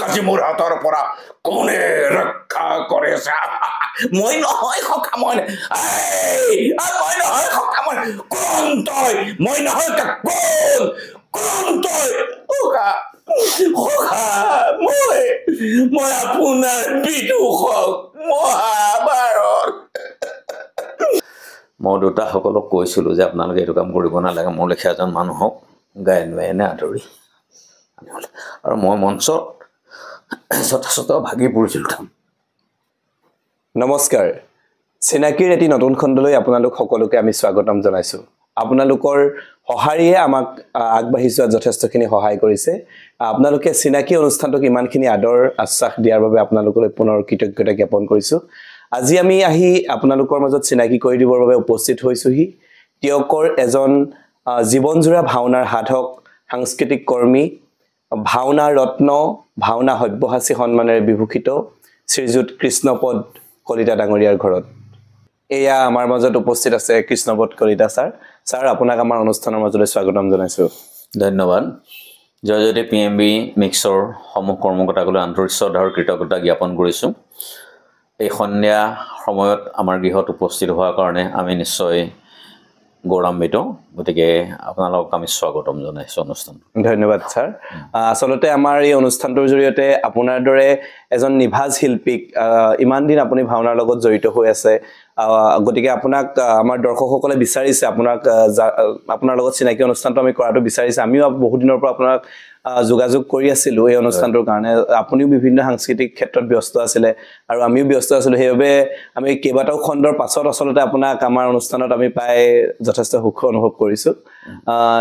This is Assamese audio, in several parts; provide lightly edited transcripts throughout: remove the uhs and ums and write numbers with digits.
আজি মোৰ হাতৰ পৰা কোনে ৰক্ষা কৰিছে মই নহয় খকা মই নহয় খকা কোন তই মই নহয় কোন তই খকা মই আপোনাৰ বিদূষক মহাভাৰত মই দুটাসকলক কৈছিলো যে আপোনালোকে এইটো কাম কৰিব নালাগে মোৰ লেখীয়া এজন মানুহক গায়ন বায়নে আদৰি আৰু মই মঞ্চত যথেষ্ট ভাগি পৰিছিলোঁ নমস্কাৰ চিনাকিৰ এটি নতুন খণ্ডলৈ আপোনালোক সকলোকে আমি স্বাগতম জনাইছো আপোনালোকৰ সহাৰিয়ে আমাক আগবাঢ়ি যোৱাত যথেষ্টখিনি সহায় কৰিছে আপোনালোকে চিনাকি অনুষ্ঠানটোক ইমানখিনি আদৰ আশ্বাস দিয়াৰ বাবে আপোনালোকলৈ পুনৰ কৃতজ্ঞতা জ্ঞাপন কৰিছো আজি আমি আহি আপোনালোকৰ মাজত চিনাকি কৰি দিবৰ বাবে উপস্থিত হৈছোহি টিয়কৰ এজন জীৱনজোৰা ভাওনাৰ সাধক সাংস্কৃতিক কৰ্মী ভাওনা ৰত্ন ভাওনা সব্যসাচী সন্মানেৰে বিভূষিত শ্ৰীযুত কৃষ্ণপদ কলিতা ডাঙৰীয়াৰ ঘৰত এয়া আমাৰ মাজত উপস্থিত আছে কৃষ্ণপদ কলিতা স্যাৰ আপোনাক আমাৰ অনুষ্ঠানৰ মাজলৈ স্বাগতম জনাইছো ধন্যবাদ জয়জ্যোতি পিএমবি মিক্সৰ সমূহ কৰ্মকৰ্তাসকললৈ আন্তৰিক শ্ৰদ্ধা আৰু কৃতজ্ঞতা জ্ঞাপন কৰিছোঁ এই সন্ধিয়া সময়ত আমাৰ গৃহত উপস্থিত হোৱাৰ কাৰণে আমি নিশ্চয় গৌৰৱান্বিত গতিকে আপোনালোকক আমি স্বাগতম জনাইছোঁ অনুষ্ঠান ধন্যবাদ স্যাৰ আসলতে আমাৰ এই অনুষ্ঠানটোৰ জৰিয়তে আপোনাৰ দৰে এজন নিভাজ শিল্পীক ইমান দিন আপুনি ভাওনাৰ লগত জড়িত হৈ আছে গতিকে আপোনাক আমাৰ দৰ্শকসকলে বিচাৰিছে আপোনাৰ লগত চিনাকি অনুষ্ঠানটো আমি কৰাটো বিচাৰিছে আমিও বহুত দিনৰ পৰা আপোনাক যোগাযোগ কৰি আছিলো এই অনুষ্ঠানটোৰ কাৰণে আপুনিও বিভিন্ন সাংস্কৃতিক ক্ষেত্ৰত ব্যস্ত আছিলে আৰু আমিও ব্যস্ত আছিলো সেইবাবে আমি কেইবাটাও খণ্ডৰ পাছত আসলতে আপোনাক আমাৰ অনুষ্ঠানত আমি পাই যথেষ্ট সুখ অনুভৱ কৰিছো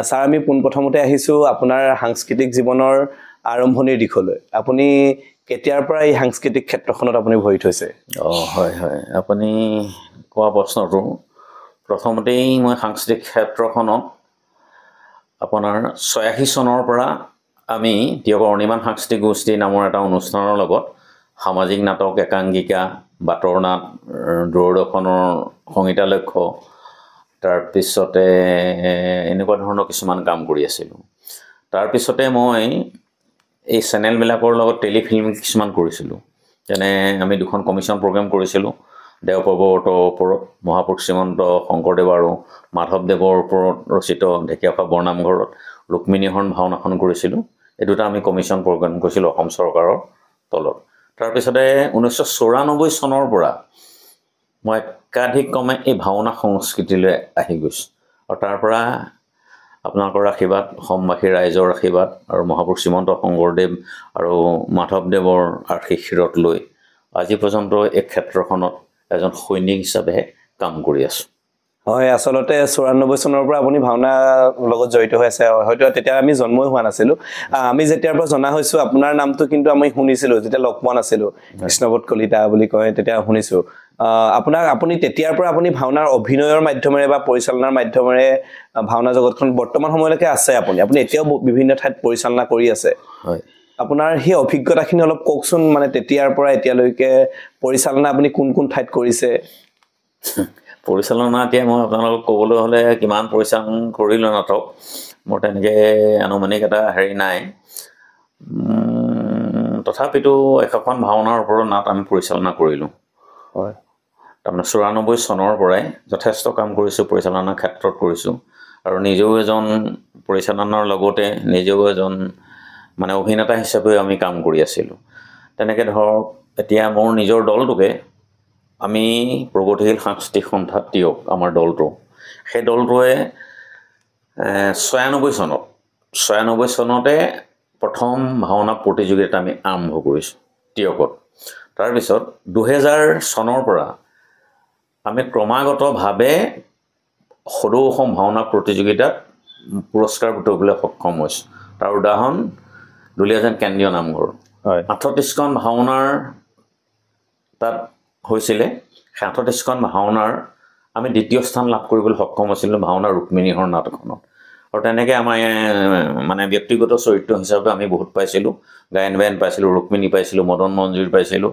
স্যাৰ আমি পোনপ্ৰথমতে আহিছো আপোনাৰ সাংস্কৃতিক জীৱনৰ আৰম্ভণিৰ দিশলৈ আপুনি কেতিয়াৰ পৰা এই সাংস্কৃতিক ক্ষেত্ৰখনত আপুনি ভৰি থৈছে হয় আপুনি কোৱা প্ৰশ্নটো প্ৰথমতেই মই সাংস্কৃতিক ক্ষেত্ৰখনত আপোনাৰ 86 চনৰ পৰা আমি টিয়কৰ অনিৰ্বাণ সাংস্কৃতিক গোষ্ঠী নামৰ এটা অনুষ্ঠানৰ লগত সামাজিক নাটক একাংকিকা বাতৰ নাট দূৰদৰ্শনৰ সংগীতা লক্ষ্য তাৰপিছতে এনেকুৱা ধৰণৰ কিছুমান কাম কৰি আছিলোঁ তাৰপিছতে মই এই চেনেলবিলাকৰ লগত টেলিফিল্ম কিছুমান কৰিছিলোঁ যেনে আমি দুখন কমিশ্যন প্ৰগ্ৰেম কৰিছিলোঁ দেৱ পৰ্বতৰ ওপৰত মহাপুৰুষ শ্ৰীমন্ত শংকৰদেৱ আৰু মাধৱদেৱৰ ওপৰত ৰচিত ঢেকীয়াখোৱা বৰনামঘৰত ৰুক্মিণীহৰণ ভাওনাখন কৰিছিলোঁ এই দুটা আমি কমিশ্যন প্ৰগ্ৰেম কৰিছিলোঁ অসম চৰকাৰৰ তলত তাৰপিছতে 1994 চনৰ পৰা মই একাধিক্ৰমে এই ভাওনা সংস্কৃতিলৈ আহি গৈছোঁ আৰু তাৰ পৰা আপোনালোকৰ আশীৰ্বাদ অসমবাসী ৰাইজৰ আশীৰ্বাদ আৰু মহাপুৰুষ শ্ৰীমন্ত শংকৰদেৱ আৰু মাধৱদেৱৰ আশীৰ্বাদ লৈ আজি পৰ্যন্ত এই ক্ষেত্ৰখনত এজন সৈনিক হিচাপে কাম কৰি আছোঁ হয় আসলতে 94 চনৰ পৰা আপুনি ভাওনা লগত জড়িত হৈ আছে হয়তো তেতিয়া আমি জন্মই হোৱা নাছিলো আমি যেতিয়াৰ পৰা জনা হৈছো আপোনাৰ নামটো কিন্তু আমি শুনিছিলো যেতিয়া লগ পোৱা নাছিলো কৃষ্ণপদ কলিতা বুলি কয় তেতিয়া শুনিছো আপুনি তেতিয়াৰ পৰা আপুনি ভাওনাৰ অভিনয়ৰ মাধ্যমেৰে বা পৰিচালনাৰ মাধ্যমেৰে ভাওনা জগতখন বৰ্তমান সময়লৈকে আছে আপুনি এতিয়াও বিভিন্ন ঠাইত পৰিচালনা কৰি আছে হয় আপোনাৰ সেই অভিজ্ঞতাখিনি অলপ কওকচোন মানে তেতিয়াৰ পৰা এতিয়ালৈকে পৰিচালনা আপুনি কোন ঠাইত কৰিছে পৰিচালনা এতিয়া মই আপোনালোকক ক'বলৈ হ'লে কিমান পৰিচালনা কৰিলোঁ নাটক মোৰ তেনেকৈ আনুমানিক এটা হেৰি নাই তথাপিতো এখন ভাওনাৰ ওপৰত নাট আমি পৰিচালনা কৰিলোঁ হয় তাৰমানে 94 চনৰ পৰাই যথেষ্ট কাম কৰিছোঁ পৰিচালনাৰ ক্ষেত্ৰত কৰিছোঁ আৰু নিজেও এজন পৰিচালনাৰ লগতে নিজেও এজন মানে অভিনেতা হিচাপেও আমি কাম কৰি আছিলোঁ তেনেকৈ ধৰক এতিয়া মোৰ নিজৰ দলটোকে আমি প্ৰগতিশীল সাংস্কৃতিক সন্থা টিয়ক আমাৰ দলটো সেই দলটোৱে 96 চনতে প্ৰথম ভাওনা প্ৰতিযোগিতা আমি আৰম্ভ কৰিছোঁ টিয়কত তাৰপিছত 2000 চনৰ পৰা আমি ক্ৰমাগতভাৱে সদৌ অসম ভাওনা প্ৰতিযোগিতাত পুৰস্কাৰ বুটলিবলৈ সক্ষম হৈছোঁ তাৰ উদাহৰণ দুলীয়াজান কেন্দ্ৰীয় নামঘৰ 38খন ভাওনাৰ তাত হৈছিলে 38খন ভাওনাৰ আমি দ্বিতীয় স্থান লাভ কৰিবলৈ সক্ষম হৈছিলোঁ ভাওনা ৰুক্মিণীহৰণ নাটকখনত আৰু তেনেকৈ আমাৰ মানে ব্যক্তিগত চৰিত্ৰ হিচাপে আমি বহুত পাইছিলোঁ গায়ন বায়ন পাইছিলোঁ ৰুক্মিণী পাইছিলোঁ মদন মঞ্জুৰি পাইছিলোঁ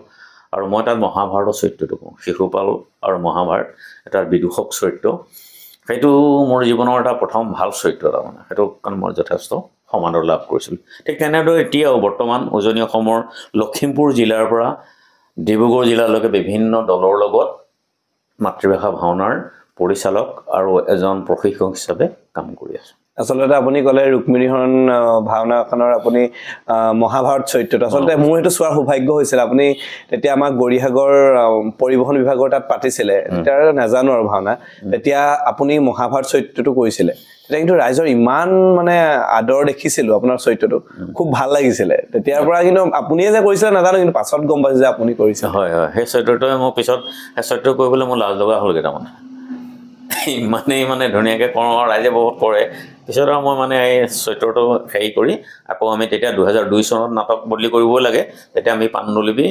আৰু মই তাত মহাভাৰতৰ চৰিত্ৰটো কওঁ শিশুপাল আৰু মহাভাৰত এটা বিদূষক চৰিত্ৰ সেইটো মোৰ জীৱনৰ এটা প্ৰথম ভাল চৰিত্ৰ তাৰমানে সেইটো কাৰণ মই যথেষ্ট সমাদৰ লাভ কৰিছিল ঠিক তেনেদৰে এতিয়াও বৰ্তমান উজনি অসমৰ লখিমপুৰ জিলাৰ পৰা ডিব্ৰুগড় জিলালৈকে বিভিন্ন দলৰ লগত মাতৃভাষা ভাওনাৰ পৰিচালক আৰু এজন প্ৰশিক্ষক হিচাপে কাম কৰি আছো আসলতে আপুনি ক'লে ৰুক্মিণীহৰণ ভাওনাখনৰ আপুনি মহাভাৰত চৰিত্ৰটো আসলতে মোৰ সেইটো চোৱাৰ সৌভাগ্য হৈছিল আপুনি তেতিয়া আমাক গৰিহাগৰ পৰিবহণ বিভাগৰ তাত পাতিছিলে তেতিয়া নাজানো আৰু ভাওনা তেতিয়া আপুনি মহাভাৰত চৰিত্ৰটো কৰিছিলে তেতিয়া কিন্তু ৰাইজৰ ইমান মানে আদৰ দেখিছিলো আপোনাৰ চৰিত্ৰটো খুব ভাল লাগিছিলে তেতিয়াৰ পৰা কিন্তু আপুনিয়ে যে কৰিছিলে নাজানো কিন্তু পাছত গম পাইছো যে আপুনি কৰিছে হয় হয় সেই চৰিত্ৰটোৱে মোৰ পিছত সেই চৰিত্ৰ কৰিবলৈ মোৰ লাজ লগা হ'ল কেইটামান মানে ধুনীয়াকৈ কৰোঁ আৰু ৰাইজে বহুত কৰে পিছত আৰু মই মানে এই চৰিত্ৰটো হেৰি কৰি আকৌ আমি তেতিয়া 2002 চনত নাটক বদলি কৰিবই লাগে তেতিয়া আমি পাণ্ডুলিপি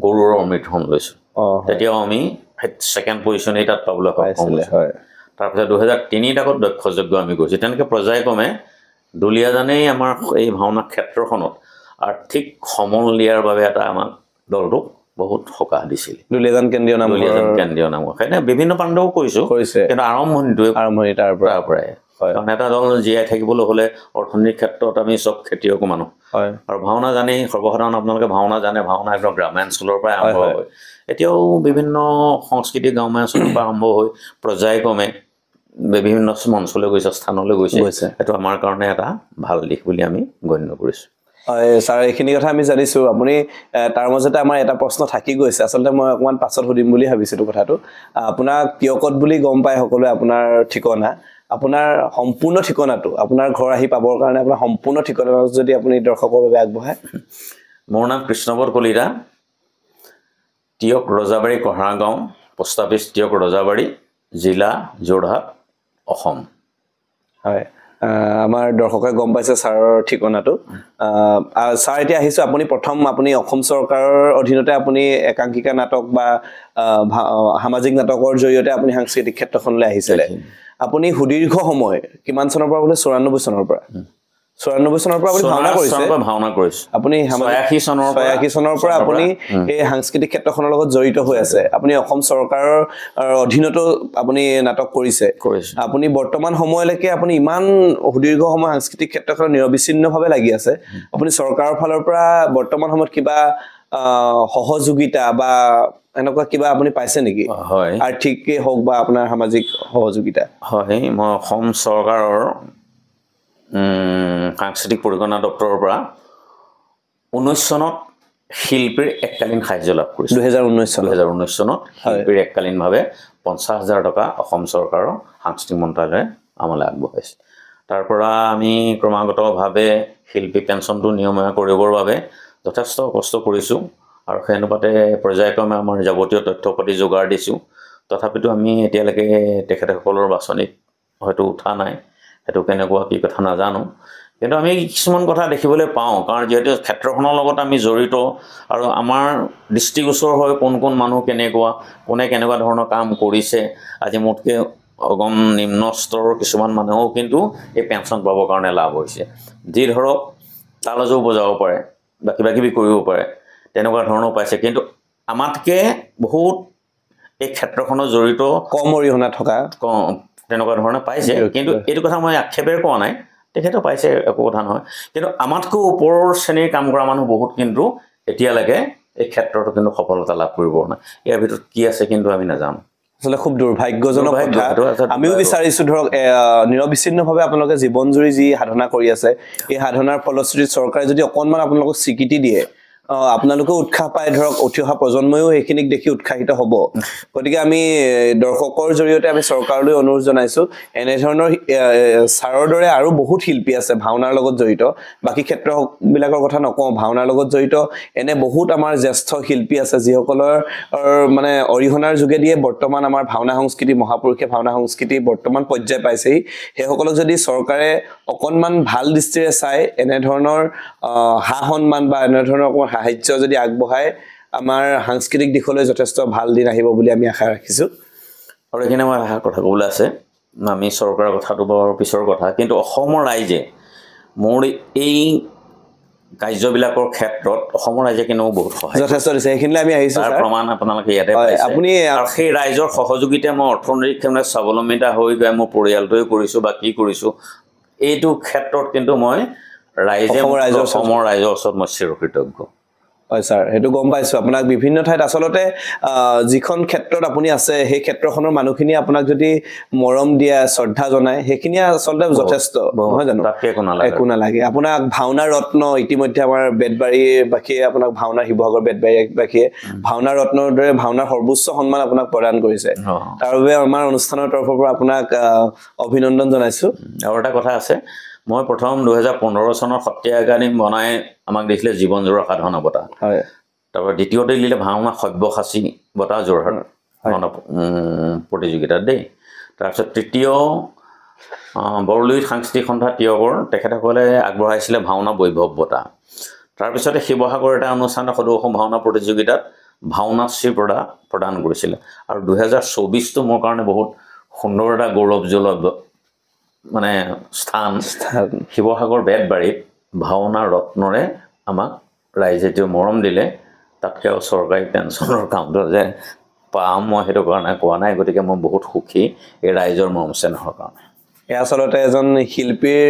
গৰুড়ৰ অমৃতখন লৈছোঁ তেতিয়াও আমি ছেকেণ্ড পজিশ্যনেই তাত পাবলৈ সক্ষম হৈছোঁ তাৰপিছত 2003 আকৌ দক্ষযজ্ঞ আমি কৰিছোঁ তেনেকৈ পৰ্যায়ক্ৰমে দুলীয়াজানেই আমাৰ এই ভাওনা ক্ষেত্ৰখনত আৰ্থিক সমল দিয়াৰ বাবে এটা আমাক দলটোক বহুত সকাহ দিছিল দুলীয়াজান কেন্দ্ৰীয় নামৰ সেইনে বিভিন্ন পাণ্ডৱো কৰিছোঁ কিন্তু আৰম্ভণি তাৰ পৰাই কাৰণ এটা দল জীয়াই থাকিবলৈ হ'লে অৰ্থনৈতিক ক্ষেত্ৰত আমি চব খেতিয়ক মানুহ আৰু ভাওনা জানেই সৰ্বসাধাৰণ আপোনালোকে ভাওনা জানে ভাওনা একদম গ্ৰাম্যাঞ্চলৰ পৰাই আৰম্ভ হয় এতিয়াও বিভিন্ন সংস্কৃতিক গ্ৰাম্যাঞ্চলৰ পৰা আৰম্ভ হৈ পৰ্যায়ক্ৰমে বিভিন্ন মঞ্চলৈ গৈছে স্থানলৈ গৈছে এইটো আমাৰ কাৰণে এটা ভাল দিশ বুলি আমি গণ্য কৰিছোঁ স্যাৰ এইখিনি কথা আমি জানিছো আপুনি তাৰ মাজতে আমাৰ এটা প্ৰশ্ন থাকি গৈছে আসলতে মই অকমান পাছত সুধিম বুলি ভাবিছিলো কথাটো আপোনাক কিয়কত বুলি গম পায় সকলোৱে আপোনাৰ ঠিকনা আপোনাৰ সম্পূৰ্ণ ঠিকনাটো আপোনাৰ ঘৰ আহি পাবৰ কাৰণে আপোনাৰ সম্পূৰ্ণ ঠিকনাটো যদি আপুনি দৰ্শকৰ বাবে আগবঢ়ায় মোৰ নাম কৃষ্ণপদ কলিতা টিয়ক ৰজাবাৰী কহাৰা গাঁও পোষ্ট অফিচ টিয়ক ৰজাবাৰী জিলা যোৰহাট অসম হয় আমাৰ দৰ্শকে গম পাইছে ছাৰৰ ঠিকনাটো ছাৰ এতিয়া আহিছো আপুনি প্ৰথম আপুনি অসম চৰকাৰৰ অধীনতে আপুনি একাংকিকা নাটক বা সামাজিক নাটকৰ জৰিয়তে আপুনি সাংস্কৃতিক ক্ষেত্ৰখনলৈ আহিছিলে আপুনি সুদীৰ্ঘ সময় কিমান চনৰ পৰা বোলে 94 চনৰ পৰা 94 চনৰ পৰা আপুনি ভাওনা কৰিছে আপুনি 86 চনৰ পৰা আপুনি এই সাংস্কৃতিক ক্ষেত্ৰখনৰ লগত জড়িত হৈ আছে আপুনি অসম চৰকাৰৰ অধীনতো আপুনি নাটক কৰিছে আপুনি বৰ্তমান সময়লৈকে আপুনি ইমান সুদীৰ্ঘ সময় সাংস্কৃতিক ক্ষেত্ৰখনত নিৰবিচ্ছিন্নভাৱে লাগি আছে আপুনি চৰকাৰৰ ফালৰ পৰা বৰ্তমান সময়ত কিবা সহযোগিতা বা এনেকুৱা কিবা আপুনি পাইছে নেকি হয় আৰ্থিকই হওক বা আপোনাৰ সামাজিক সহযোগিতা হয় মই অসম চৰকাৰৰ সাংস্কৃতিক পৰিকল্পনা দপ্তৰৰ পৰা 19 চনত শিল্পীৰ এককালীন সাহায্য লাভ কৰিছোঁ 2019 চনত শিল্পীৰ এককালীনভাৱে 50,000 টকা অসম চৰকাৰৰ সাংস্কৃতিক মন্ত্ৰালয়ে আমালৈ আগবঢ়াইছে তাৰ পৰা আমি ক্ৰমাগতভাৱে শিল্পী পেঞ্চনটো নিয়মীয়া কৰিবৰ বাবে যথেষ্ট কষ্ট কৰিছোঁ আৰু সেই অনুপাতে পৰ্যায়ক্ৰমে আমাৰ যাৱতীয় তথ্য পাতি যোগাৰ দিছোঁ তথাপিতো আমি এতিয়ালৈকে তেখেতসকলৰ বাছনিত হয়তো উঠা নাই সেইটো কেনেকুৱা কি কথা নাজানো কিন্তু আমি কিছুমান কথা দেখিবলৈ পাওঁ কাৰণ যেহেতু ক্ষেত্ৰখনৰ লগত আমি জড়িত আৰু আমাৰ দৃষ্টিগোচৰ হয় কোন কোন মানুহ কেনেকুৱা কোনে কেনেকুৱা ধৰণৰ কাম কৰিছে আজি মোতকৈ অগম নিম্ন স্তৰৰ কিছুমান মানুহও কিন্তু এই পেঞ্চন পাবৰ কাৰণে লাভ হৈছে যি ধৰক তালজো বজাব পাৰে বা কিবা কিবি কৰিব পাৰে তেনেকুৱা ধৰণৰ পাইছে কিন্তু আমাতকৈ বহুত এই ক্ষেত্ৰখনৰ জড়িত কম অৰিহণা থকা তেনেকুৱা ধৰণে পাইছে কিন্তু এইটো কথা মই আক্ষেপেৰে কোৱা নাই তেখেতে পাইছে একো কথা নহয় কিন্তু আমাতকৈ ওপৰৰ শ্ৰেণীৰ কাম কৰা মানুহ বহুত কিন্তু এতিয়ালৈকে এই ক্ষেত্ৰতো কিন্তু সফলতা লাভ কৰিব নাই ইয়াৰ ভিতৰত কি আছে কিন্তু আমি নাজানো আসলে খুব দুৰ্ভাগ্যজনক কথা আমিও বিচাৰিছো ধৰক নিৰবিচ্ছিন্নভাৱে আপোনালোকে জীৱন জুৰি যি সাধনা কৰি আছে এই সাধনাৰ ফলশ্ৰুতিত চৰকাৰে যদি অকণমান আপোনালোকক স্বীকৃতি দিয়ে আপোনালোকে উৎসাহ পায় ধৰক উঠি অহা প্ৰজন্ময়ো এইখিনিক দেখি উৎসাহিত হ'ব গতিকে আমি দৰ্শকৰ জৰিয়তে আমি চৰকাৰলৈ অনুৰোধ জনাইছো এনে ধৰণৰ ছাৰৰ দৰে আৰু বহুত শিল্পী আছে ভাওনাৰ লগত জড়িত বাকি ক্ষেত্ৰবিলাকৰ কথা নকওঁ ভাওনাৰ লগত জড়িত এনে বহুত আমাৰ জ্যেষ্ঠ শিল্পী আছে যিসকলৰ মানে অৰিহণাৰ যোগেদিয়ে বৰ্তমান আমাৰ ভাওনা সংস্কৃতি মহাপুৰুষে ভাওনা সংস্কৃতি বৰ্তমান পৰ্যায় পাইছেই সেইসকলক যদি চৰকাৰে অকণমান ভাল দৃষ্টিৰে চাই এনে ধৰণৰ হা সন্মান বা এনে ধৰণৰ সাহায্য যদি আগবঢ়ায় আমাৰ সাংস্কৃতিক দিশলৈ যথেষ্ট ভাল দিন আহিব বুলি আমি আশা ৰাখিছোঁ আৰু এইখিনি মই কথা ক'বলৈ আছে আমি চৰকাৰৰ কথাটো বৰ পিছৰ কথা কিন্তু অসমৰ ৰাইজে মোৰ এই কাৰ্যবিলাকৰ ক্ষেত্ৰত অসমৰ ৰাইজে কিন্তু বহুত সহায় যথেষ্ট দিছে সেইখিনিলৈ আমি আহিছোঁ তাৰ প্ৰমাণ আপোনালোকে ইয়াতে পাইছে আপুনি আৰু সেই ৰাইজৰ সহযোগিতাই মই অৰ্থনৈতিক ক্ষেত্ৰত স্বাৱলম্বিতা হৈ গৈ মোৰ পৰিয়ালটোৱে কৰিছোঁ বা কি কৰিছোঁ এইটো ক্ষেত্ৰত কিন্তু মই ৰাইজৰ ওচৰত মই চিৰকৃতজ্ঞ হয় ছাৰ সেইটো গম পাইছো আপোনাক বিভিন্ন ঠাইত আচলতে যিখন ক্ষেত্ৰত আপুনি আছে সেই ক্ষেত্ৰখনৰ মানুহখিনি আপোনাক যদি মৰম দিয়া শ্ৰদ্ধা জনায় সেইখিনি আচলতে যথেষ্ট নহয় জানো একো নালাগে আপোনাক ভাওনা ৰত্ন ইতিমধ্যে আমাৰ বেদবাৰীৰ বাকীয়ে আপোনাক ভাওনা শিৱসাগৰ বেদবাৰীৰ বাকীয়ে ভাওনা ৰত্নৰ দৰে ভাওনাৰ সৰ্বোচ্চ সন্মান আপোনাক প্ৰদান কৰিছে তাৰ বাবে আমাৰ অনুষ্ঠানৰ তৰফৰ পৰা আপোনাক অভিনন্দন জনাইছো আৰু এটা কথা আছে মই প্ৰথম 2015 চনৰ সত্ৰীয়া একাডেমী বনাই আমাক দিছিলে জীৱনজোৰা সাধনা বঁটা হয় তাৰপৰা দ্বিতীয়তে দিলে ভাওনা সব্যসাচী বঁটা যোৰহাট ভাওনা প্ৰতিযোগিতাত দেই তাৰপিছত তৃতীয় বৰলুইত সাংস্কৃতিক সন্থা তিয়কৰ তেখেতসকলে আগবঢ়াইছিলে ভাওনা বৈভৱ বঁটা তাৰপিছতে শিৱসাগৰ এটা অনুষ্ঠান সদৌ অসম ভাওনা প্ৰতিযোগিতাত ভাওনাশ্ৰী প্ৰদান কৰিছিলে আৰু 2024টো মোৰ কাৰণে বহুত সুন্দৰ এটা গৌৰৱজনক মানে স্থান শিৱসাগৰ বেদবাৰীত ভাওনা ৰত্নৰে আমাক ৰাইজে মৰম দিলে তাতকৈ চৰকাৰী পেঞ্চনৰ কামটো যে পাম মই সেইটো কাৰণে কোৱা নাই গতিকে মই বহুত সুখী এই ৰাইজৰ মৰম চেনেহৰ কাৰণে আচলতে এজন শিল্পীৰ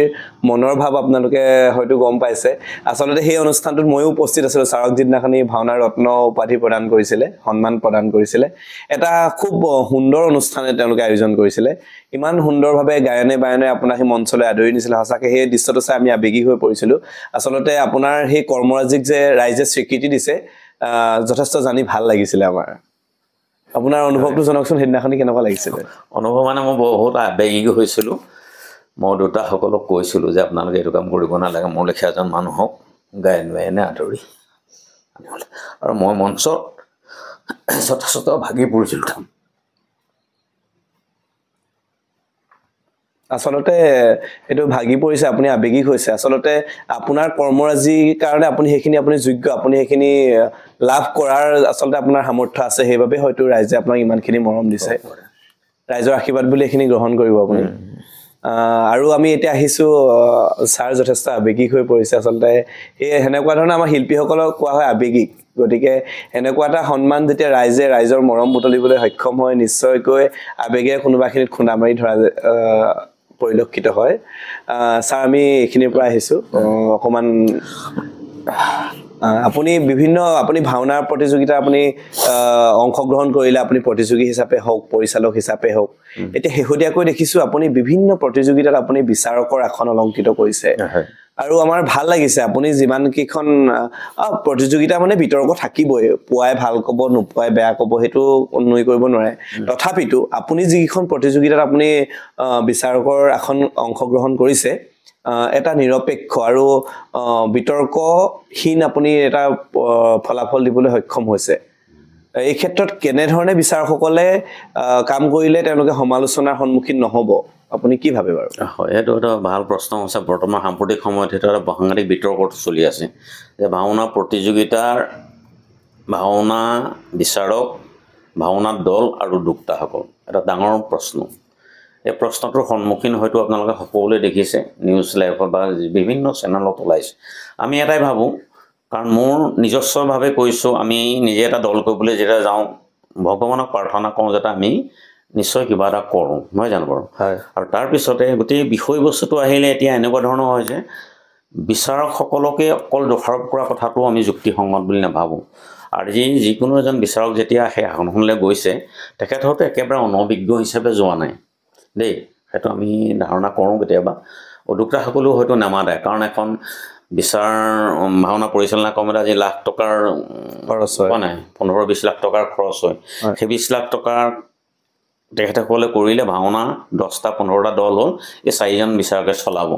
মনৰ ভাৱ আপোনালোকে হয়তো গম পাইছে আচলতে সেই অনুষ্ঠানটোত ময়ো উপস্থিত আছিলোঁ ছাৰক যিদিনাখনি ভাওনা ৰত্ন উপাধি প্ৰদান কৰিছিলে সন্মান প্ৰদান কৰিছিলে এটা খুব সুন্দৰ অনুষ্ঠানে তেওঁলোকে আয়োজন কৰিছিলে ইমান সুন্দৰভাৱে গায়নে বায়নে আপোনাৰ সেই মঞ্চলৈ আদৰি নিছিলে সঁচাকৈ সেই দৃশ্যটো চাই আমি আৱেগিক হৈ পৰিছিলোঁ আচলতে আপোনাৰ সেই কৰ্মৰাজিক যে ৰাইজে স্বীকৃতি দিছে যথেষ্ট জানি ভাল লাগিছিলে আমাৰ আপোনাৰ অনুভৱটো জনাওকচোন সেইদিনাখনি কেনেকুৱা লাগিছিলে অনুভৱ মানে মই বহুত আৱেগিক হৈছিলোঁ মই দুটাসকলক কৈছিলোঁ যে আপোনালোকে এইটো কাম কৰিব নালাগে মোৰ লেখীয়া এজন মানুহক গায়ন বায়নে আদৰি আৰু মই মঞ্চত যথেষ্ট ভাগি পৰিছিলোঁ আচলতে এইটো ভাগি পৰিছে আপুনি আৱেগিক হৈছে আচলতে আপোনাৰ কৰ্মৰাজিৰ কাৰণে আপুনি সেইখিনি আপুনি যোগ্য আপুনি সেইখিনি লাভ কৰাৰ আচলতে আপোনাৰ সামৰ্থ্য আছে সেইবাবে হয়তো ৰাইজে আপোনাক ইমানখিনি মৰম দিছে ৰাইজৰ আশীৰ্বাদ বুলি এইখিনি গ্ৰহণ কৰিব আপুনি আৰু আমি এতিয়া আহিছোঁ ছাৰ যথেষ্ট আৱেগিক হৈ পৰিছে আচলতে এই সেনেকুৱা ধৰণে আমাৰ শিল্পীসকলক কোৱা হয় আৱেগিক গতিকে এনেকুৱা এটা সন্মান যেতিয়া ৰাইজৰ মৰম বুটলিবলৈ সক্ষম হয় নিশ্চয়কৈ আৱেগেৰে কোনোবাখিনিত খুন্দা মাৰি ধৰা পৰিলক্ষিত হয় ছাৰ আমি এইখিনিৰ পৰা আহিছোঁ অকণমান আপুনি ভাওনাৰ প্ৰতিযোগিতা আপুনি অংশগ্ৰহণ কৰিলে আপুনি প্ৰতিযোগী হিচাপে হওক পৰিচালক হিচাপে হওক এতিয়া শেহতীয়াকৈ দেখিছোঁ আপুনি বিভিন্ন প্ৰতিযোগিতাত আপুনি বিচাৰকৰ আসন অলংকৃত কৰিছে আৰু আমাৰ ভাল লাগিছে আপুনি যিমান কেইখন প্ৰতিযোগিতা মানে বিতৰ্ক থাকিবই পুৱাই ভাল ক'ব নোপুৱাই বেয়া ক'ব সেইটো নুই কৰিব নোৱাৰে তথাপিতো আপুনি যিখন প্ৰতিযোগিতাত আপুনি বিচাৰকৰ আসন অংশগ্ৰহণ কৰিছে এটা নিৰপেক্ষ আৰু বিতৰ্কহীন আপুনি এটা ফলাফল দিবলৈ সক্ষম হৈছে এই ক্ষেত্ৰত কেনেধৰণে বিচাৰকসকলে কাম কৰিলে তেওঁলোকে সমালোচনাৰ সন্মুখীন নহ'ব আপুনি কি ভাবে বাৰু হয় এইটো এটা ভাল প্ৰশ্ন হৈছে বৰ্তমান সাম্প্ৰতিক সময়ত এটা সাংঘাতিক বিতৰ্কটো চলি আছে যে ভাওনা প্ৰতিযোগিতাৰ ভাওনা বিচাৰক ভাওনাৰ দল আৰু দুক্তাসকল এটা ডাঙৰ প্ৰশ্ন এই প্ৰশ্নটোৰ সন্মুখীন হয়তো আপোনালোকে সকলোৱে দেখিছে নিউজ লাইভত বা বিভিন্ন চেনেলত ওলাইছে আমি এটাই ভাবোঁ কাৰণ মোৰ নিজস্বভাৱে কৈছোঁ আমি নিজে এটা দল কৰিবলৈ যেতিয়া যাওঁ ভগৱানক প্ৰাৰ্থনা কৰোঁ যাতে আমি নিশ্চয় কিবা এটা কৰোঁ নহয় জানো বাৰু আৰু তাৰপিছতে গোটেই বিষয়বস্তুটো আহিলে এতিয়া এনেকুৱা ধৰণৰ হয় যে বিচাৰকসকলকে অকল দোষাৰোপ কৰা কথাটো আমি যুক্তিসংগত বুলি নাভাবোঁ আৰু যিকোনো এজন বিচাৰক যেতিয়া সেই আসনখনলৈ গৈছে তেখেত হয়তো একেবাৰে অনভিজ্ঞ হিচাপে যোৱা নাই দেই সেইটো আমি ধাৰণা কৰোঁ কেতিয়াবা উদ্যোক্তাসকলেও হয়তো নামাতে কাৰণ এখন বিচাৰ ভাওনা পৰিচালনা কৰ্মত আজি লাখ টকাৰ খৰচ হয় নাই 15-20 লাখ টকাৰ খৰচ হয় সেই 20 লাখ টকাৰ তেখেতসকলে কৰিলে ভাওনা 10-15টা দল হ'ল এই 4জন বিচাৰকে চলাব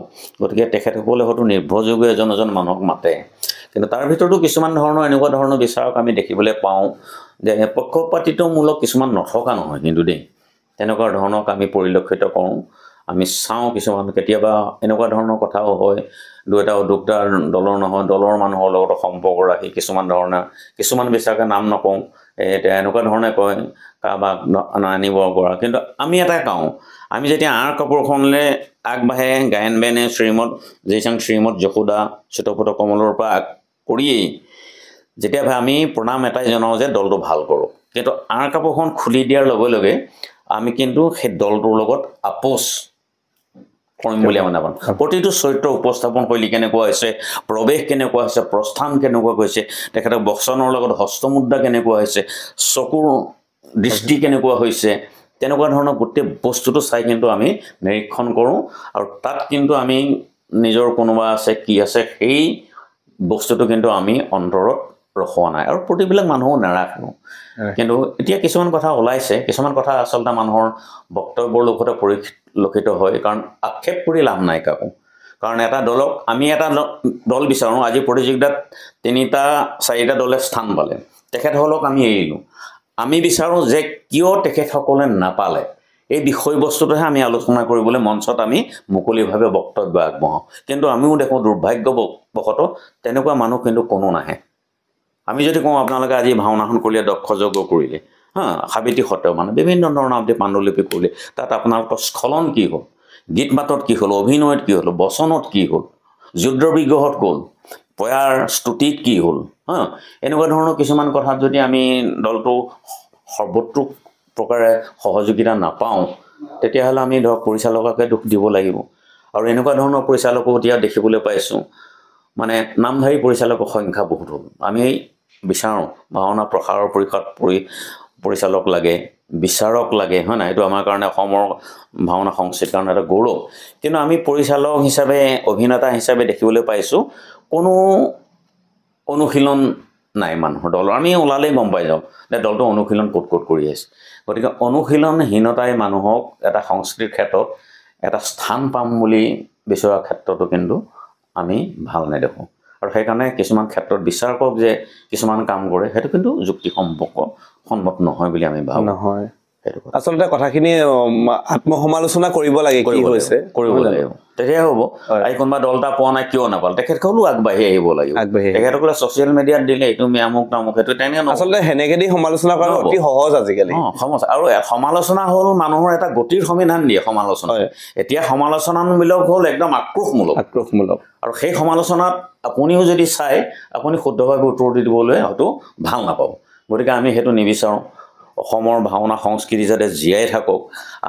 গতিকে তেখেতসকলে হয়তো নিৰ্ভৰযোগ্য এজন মানুহক মাতে কিন্তু তাৰ ভিতৰতো কিছুমান ধৰণৰ এনেকুৱা ধৰণৰ বিচাৰক আমি দেখিবলৈ পাওঁ যে পক্ষপাতিত্বমূলক কিছুমান নথকা নহয় কিন্তু দেই তেনেকুৱা ধৰণক আমি পৰিলক্ষিত কৰোঁ আমি চাওঁ কিছুমান কেতিয়াবা এনেকুৱা ধৰণৰ কথাও হয় দুটা উদ্যোক্তাৰ দলৰ নহয় দলৰ মানুহৰ লগত সম্পৰ্ক ৰাখি কিছুমান বিচাৰকে নাম নকওঁ এতিয়া এনেকুৱা ধৰণে কয় কাৰোবাক আনিব পৰা কিন্তু আমি এটাই কওঁ আমি যেতিয়া আঁৰ কাপোৰখনলৈ আগবাঢ়ে গায়ন বায়নে শ্ৰীমদ যশোদা চিত্ৰপট কমলৰ পৰা কৰিয়েই যেতিয়া আমি প্ৰণাম এটাই জনাওঁ যে দলটো ভাল কৰোঁ কিন্তু আঁৰ কাপোৰখন খুলি দিয়াৰ লগে লগে আমি কিন্তু সেই দলটোৰ লগত আপোচ কৰিম বুলি আমি নাপাওঁ প্ৰতিটো চৰিত্ৰ উপস্থাপন শৈলী কেনেকুৱা হৈছে প্ৰৱেশ কেনেকুৱা হৈছে প্ৰস্থান কেনেকুৱা হৈছে তেখেতৰ বচনৰ লগত হস্তমুদ্ৰা কেনেকুৱা হৈছে চকুৰ দৃষ্টি কেনেকুৱা হৈছে তেনেকুৱা ধৰণৰ গোটেই বস্তুটো চাই কিন্তু আমি নিৰীক্ষণ কৰোঁ আৰু তাত কিন্তু আমি নিজৰ কোনোবা আছে কি আছে সেই বস্তুটো কিন্তু আমি অন্তৰত ৰখোৱা নাই আৰু প্ৰতিবিলাক মানুহো নাৰাখোঁ কিন্তু এতিয়া কিছুমান কথা ওলাইছে কিছুমান কথা আচলতে মানুহৰ বক্তব্যৰ লগতে পৰিলক্ষিত হয় কাৰণ আক্ষেপ কৰি লাভ নাই কাকো কাৰণ এটা দলক আমি এটা দল বিচাৰোঁ আজি প্ৰতিযোগিতাত 3টা 4টা দলে স্থান পালে তেখেতসকলক আমি এৰিলোঁ আমি বিচাৰোঁ যে কিয় তেখেতসকলে নাপালে এই বিষয়বস্তুটোহে আমি আলোচনা কৰিবলৈ মঞ্চত আমি মুকলিভাৱে বক্তব্য আগবঢ়াওঁ কিন্তু আমিও দেখোঁ দুৰ্ভাগ্যবশতঃ তেনেকুৱা মানুহ কিন্তু কোনো নাহে আমি যদি কওঁ আপোনালোকে আজি ভাওনাখন কৰিলে দক্ষযজ্ঞ কৰিলে সাবিত্ৰী সত্ৰ মানে বিভিন্ন ধৰণৰ আপুনি পাণ্ডুলিপি কৰিলে তাত আপোনালোকৰ স্খলন কি হ'ল গীত মাতত কি হ'ল অভিনয়ত কি হ'ল বচনত কি হ'ল যুদ্ধ বিগ্ৰহত গ'ল পয়াৰ স্তুতিত কি হ'ল এনেকুৱা ধৰণৰ কিছুমান কথাত যদি আমি দলটো সৰ্বত্ৰ প্ৰকাৰে সহযোগিতা নাপাওঁ তেতিয়াহ'লে আমি ধৰক পৰিচালককে দুখ দিব লাগিব আৰু এনেকুৱা ধৰণৰ পৰিচালকো এতিয়া দেখিবলৈ পাইছোঁ মানে নামধাৰী পৰিচালকৰ সংখ্যা বহুত হ'ল আমি বিচাৰোঁ ভাওনা প্ৰসাৰৰ পৰীক্ষাত পৰিচালক লাগে বিচাৰক লাগে হয় নাই এইটো আমাৰ কাৰণে অসমৰ ভাওনা সংস্কৃতিৰ কাৰণে এটা গৌৰৱ কিন্তু আমি পৰিচালক হিচাপে অভিনেতা হিচাপে দেখিবলৈ পাইছোঁ কোনো অনুশীলন নাই মানুহৰ দলৰ আমি ওলালেই গম পাই যাওঁ যে দলটো অনুশীলন ক'ত কৰি আছে গতিকে অনুশীলনহীনতাই মানুহক এটা সংস্কৃতিৰ ক্ষেত্ৰত এটা স্থান পাম বুলি বিচৰা ক্ষেত্ৰতো কিন্তু আমি ভাল নেদেখোঁ আৰু সেইকাৰণে কিছুমান ক্ষেত্ৰত বিচাৰকক যে কিছুমান কাম কৰে সেইটো কিন্তু যুক্তিসম্মত নহয় বুলি আমি ভাবোঁ নহয় আচলতে কথাখিনি আত্মসমালোচনা কৰিব লাগে কি হৈছে কৰিব লাগিব তেতিয়া হ'ব আজি কোনোবা দলটা পোৱা নাই কিয় নাপাল তেখেতসকলো আগবাঢ়ি আহিব লাগিব তেখেতসকলে ছ'চিয়েল মিডিয়াত দিলে এইটো আমুক তামুক সেইটো তেনেকৈ আচলতে সেনেকৈ দি সমালোচনা কৰা অতি সহজ আজিকালি আৰু সমালোচনা হ'ল মানুহৰ এটা গতিৰ সমিধান দিয়ে সমালোচনা এতিয়া সমালোচনামূলক হ'ল একদম আক্ৰোশমূলক আৰু সেই সমালোচনাত আপুনিও যদি চাই আপুনি শুদ্ধভাৱে উত্তৰ দিবলৈ হয়তো ভাল নাপাব গতিকে আমি সেইটো নিবিচাৰোঁ অসমৰ ভাওনা সংস্কৃতি যাতে জীয়াই থাকক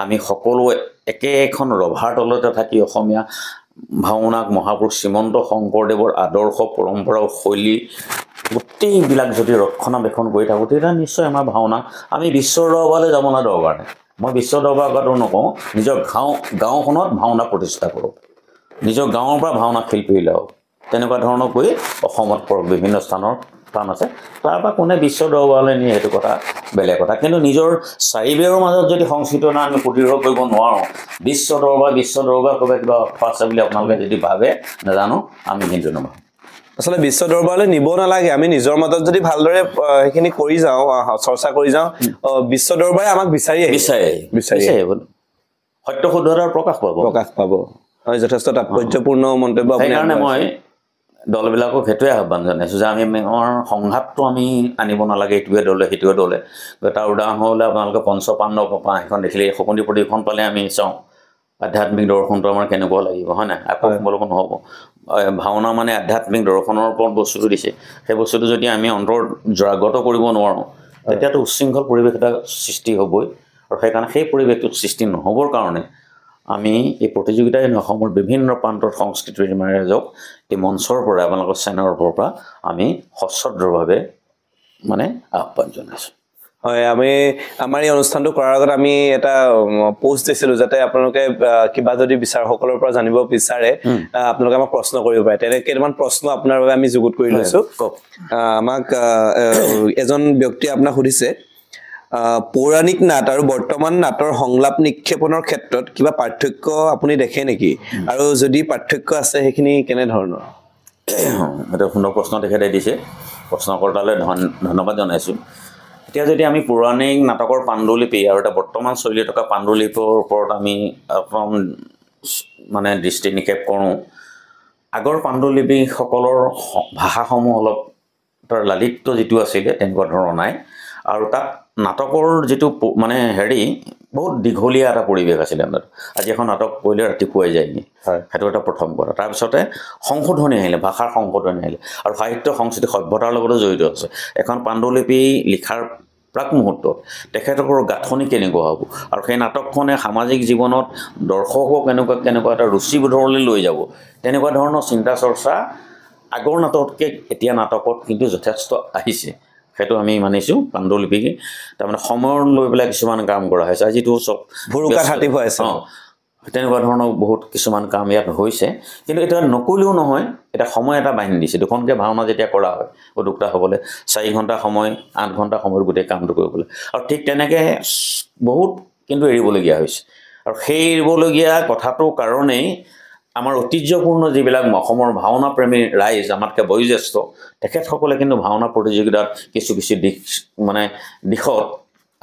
আমি সকলোৱে একেখন ৰভাৰ তলতে থাকি অসমীয়া ভাওনাক মহাপুৰুষ শ্ৰীমন্ত শংকৰদেৱৰ আদৰ্শ পৰম্পৰা শৈলী গোটেইবিলাক যদি ৰক্ষণাবেক্ষণ কৰি থাকোঁ তেতিয়া নিশ্চয় আমাৰ ভাওনা আমি বিশ্বৰ দৰবাৰলৈ যাব না দৰকাৰ নাই মই বিশ্বৰ দৰবাৰ কথাটো নকওঁ নিজৰ গাঁওখনত ভাওনা প্ৰতিষ্ঠা কৰোঁ নিজৰ গাঁৱৰ পৰা ভাওনা শিল্পী ওলাওক তেনেকুৱা ধৰণৰ কৰি অসমত বিভিন্ন স্থান আছে তাৰপৰা কোনে বিশ্ব দৰবাৰলৈ নিয়ে সেইটো কথা বেলেগ কথা কিন্তু নিজৰ চাৰিবেৰৰ মাজত যদি সংস্কৃতিটো আমি সুদৃঢ় কৰিব নোৱাৰোঁ বিশ্ব দৰবাৰ ক'ৰবাত কিবা অৰ্থ আছে বুলি আপোনালোকে যদি ভাবে নাজানো আমি কিন্তু নাভাবোঁ আচলতে বিশ্ব দৰবাৰলৈ নিব নালাগে আমি নিজৰ মাজত যদি ভালদৰে সেইখিনি কৰি যাওঁ চৰ্চা কৰি যাওঁ বিশ্ব দৰবাৰে আমাক বিচাৰি আহিব সত্য শুদ্ধতাৰ প্ৰকাশ পাব হয় যথেষ্ট তাৎপৰ্যপূৰ্ণ মন্তব্য সেইকাৰণে মই দলবিলাকক সেইটোৱে আহ্বান জনাইছোঁ যে আমি সংঘাতটো আমি আনিব নালাগে এইটোৱে দলে সেইটোৱে দলে তাৰ উদাহৰণ হ'লে আপোনালোকে পঞ্চপাণ্ডৱ এখন দেখিলে শকুনি প্ৰতিখন পালে আমি চাওঁ আধ্যাত্মিক দৰ্শনটো আমাৰ কেনেকুৱা লাগিব হয় নাই আকৰ্ষণমূলক নহ'ব ভাওনা মানে আধ্যাত্মিক দৰ্শনৰ ওপৰত বস্তুটো দিছে সেই বস্তুটো যদি আমি অন্তৰত জাগ্ৰত কৰিব নোৱাৰোঁ তেতিয়াতো উচ্ছৃংখল পৰিৱেশ এটা সৃষ্টি হ'বই আৰু সেইকাৰণে সেই পৰিৱেশটোত সৃষ্টি নহ'বৰ কাৰণে আমি এই প্ৰতিযোগিতাই অসমৰ বিভিন্ন প্ৰান্তৰ সংস্কৃতিৰ মাজক এই মঞ্চৰ পৰা আপোনালোকৰ চেনেলৰ পৰা আমি সশ্ৰদ্ধভাৱে মানে আহ্বান জনাইছোঁ হয় আমি আমাৰ এই অনুষ্ঠানটো কৰাৰ আগত আমি এটা পোষ্ট দিছিলোঁ যাতে আপোনালোকে কিবা যদি বিচাৰকসকলৰ পৰা জানিব বিচাৰে আপোনালোকে আমাক প্ৰশ্ন কৰিব পাৰে তেনে কেইটামান প্ৰশ্ন আপোনাৰ বাবে আমি যুগুত কৰি লৈছোঁ আমাক এজন ব্যক্তিয়ে আপোনাক সুধিছে পৌৰাণিক নাট আৰু বৰ্তমান নাটৰ সংলাপ নিক্ষেপণৰ ক্ষেত্ৰত কিবা পাৰ্থক্য আপুনি দেখে নেকি আৰু যদি পাৰ্থক্য আছে সেইখিনি কেনেধৰণৰ এটা সুন্দৰ প্ৰশ্ন তেখেতে দিছে প্ৰশ্নকৰ্তালৈ ধন্যবাদ জনাইছোঁ এতিয়া যদি আমি পৌৰাণিক নাটকৰ পাণ্ডুলিপি আৰু এটা বৰ্তমান চলি থকা পাণ্ডুলিপিৰ ওপৰত আমি অকণ মানে দৃষ্টি নিক্ষেপ কৰোঁ আগৰ পাণ্ডুলিপিসকলৰ ভাষাসমূহ অলপ তাৰ লালিত্য যিটো আছিলে তেনেকুৱা ধৰণৰ নাই আৰু তাত নাটকৰ যিটো মানে বহুত দীঘলীয়া এটা পৰিৱেশ আছিলে আজি এখন নাটক কৰিলে ৰাতিপুৱাই যায়নি সেইটো এটা প্ৰথম কথা তাৰপিছতে সংশোধনী আহিলে ভাষাৰ সংশোধনী আহিলে আৰু সাহিত্য সংস্কৃতি সভ্যতাৰ লগতো জড়িত আছে এখন পাণ্ডুলিপি লিখাৰ প্ৰাক মুহূৰ্তত তেখেতৰ গাঁথনি কেনেকুৱা হ'ব আৰু সেই নাটকখনে সামাজিক জীৱনত দৰ্শকক কেনেকুৱা এটা ৰুচিবোধলৈ লৈ যাব তেনেকুৱা ধৰণৰ চিন্তা চৰ্চা আগৰ নাটকতকৈ এতিয়া নাটকত কিন্তু যথেষ্ট আহিছে সেইটো আমি মানিছোঁ পাণ্ডুলিপি তাৰমানে সময়ৰ লৈ পেলাই কিছুমান কাম কৰা হৈছে আজিতো চব ভুৰুকা হাতী হৈ আছে তেনেকুৱা ধৰণৰ বহুত কিছুমান কাম ইয়াত হৈছে কিন্তু এটা নকৰিলেও নহয় এটা সময় এটা বান্ধি দিছে দুখনকৈ ভাওনা যেতিয়া কৰা হয় উদ্যোক্তাসকলে 4 ঘণ্টা সময় 8 ঘণ্টা সময়ৰ গোটেই কামটো কৰিবলৈ আৰু ঠিক তেনেকৈ বহুত কিন্তু এৰিবলগীয়া হৈছে আৰু সেই এৰিবলগীয়া কথাটোৰ কাৰণেই আমাৰ ঐতিহ্যপূৰ্ণ যিবিলাক অসমৰ ভাওনা প্ৰেমী ৰাইজ আমাতকৈ বয়োজ্যেষ্ঠ তেখেতসকলে কিন্তু ভাওনা প্ৰতিযোগিতাত কিছু দিশ মানে দিশত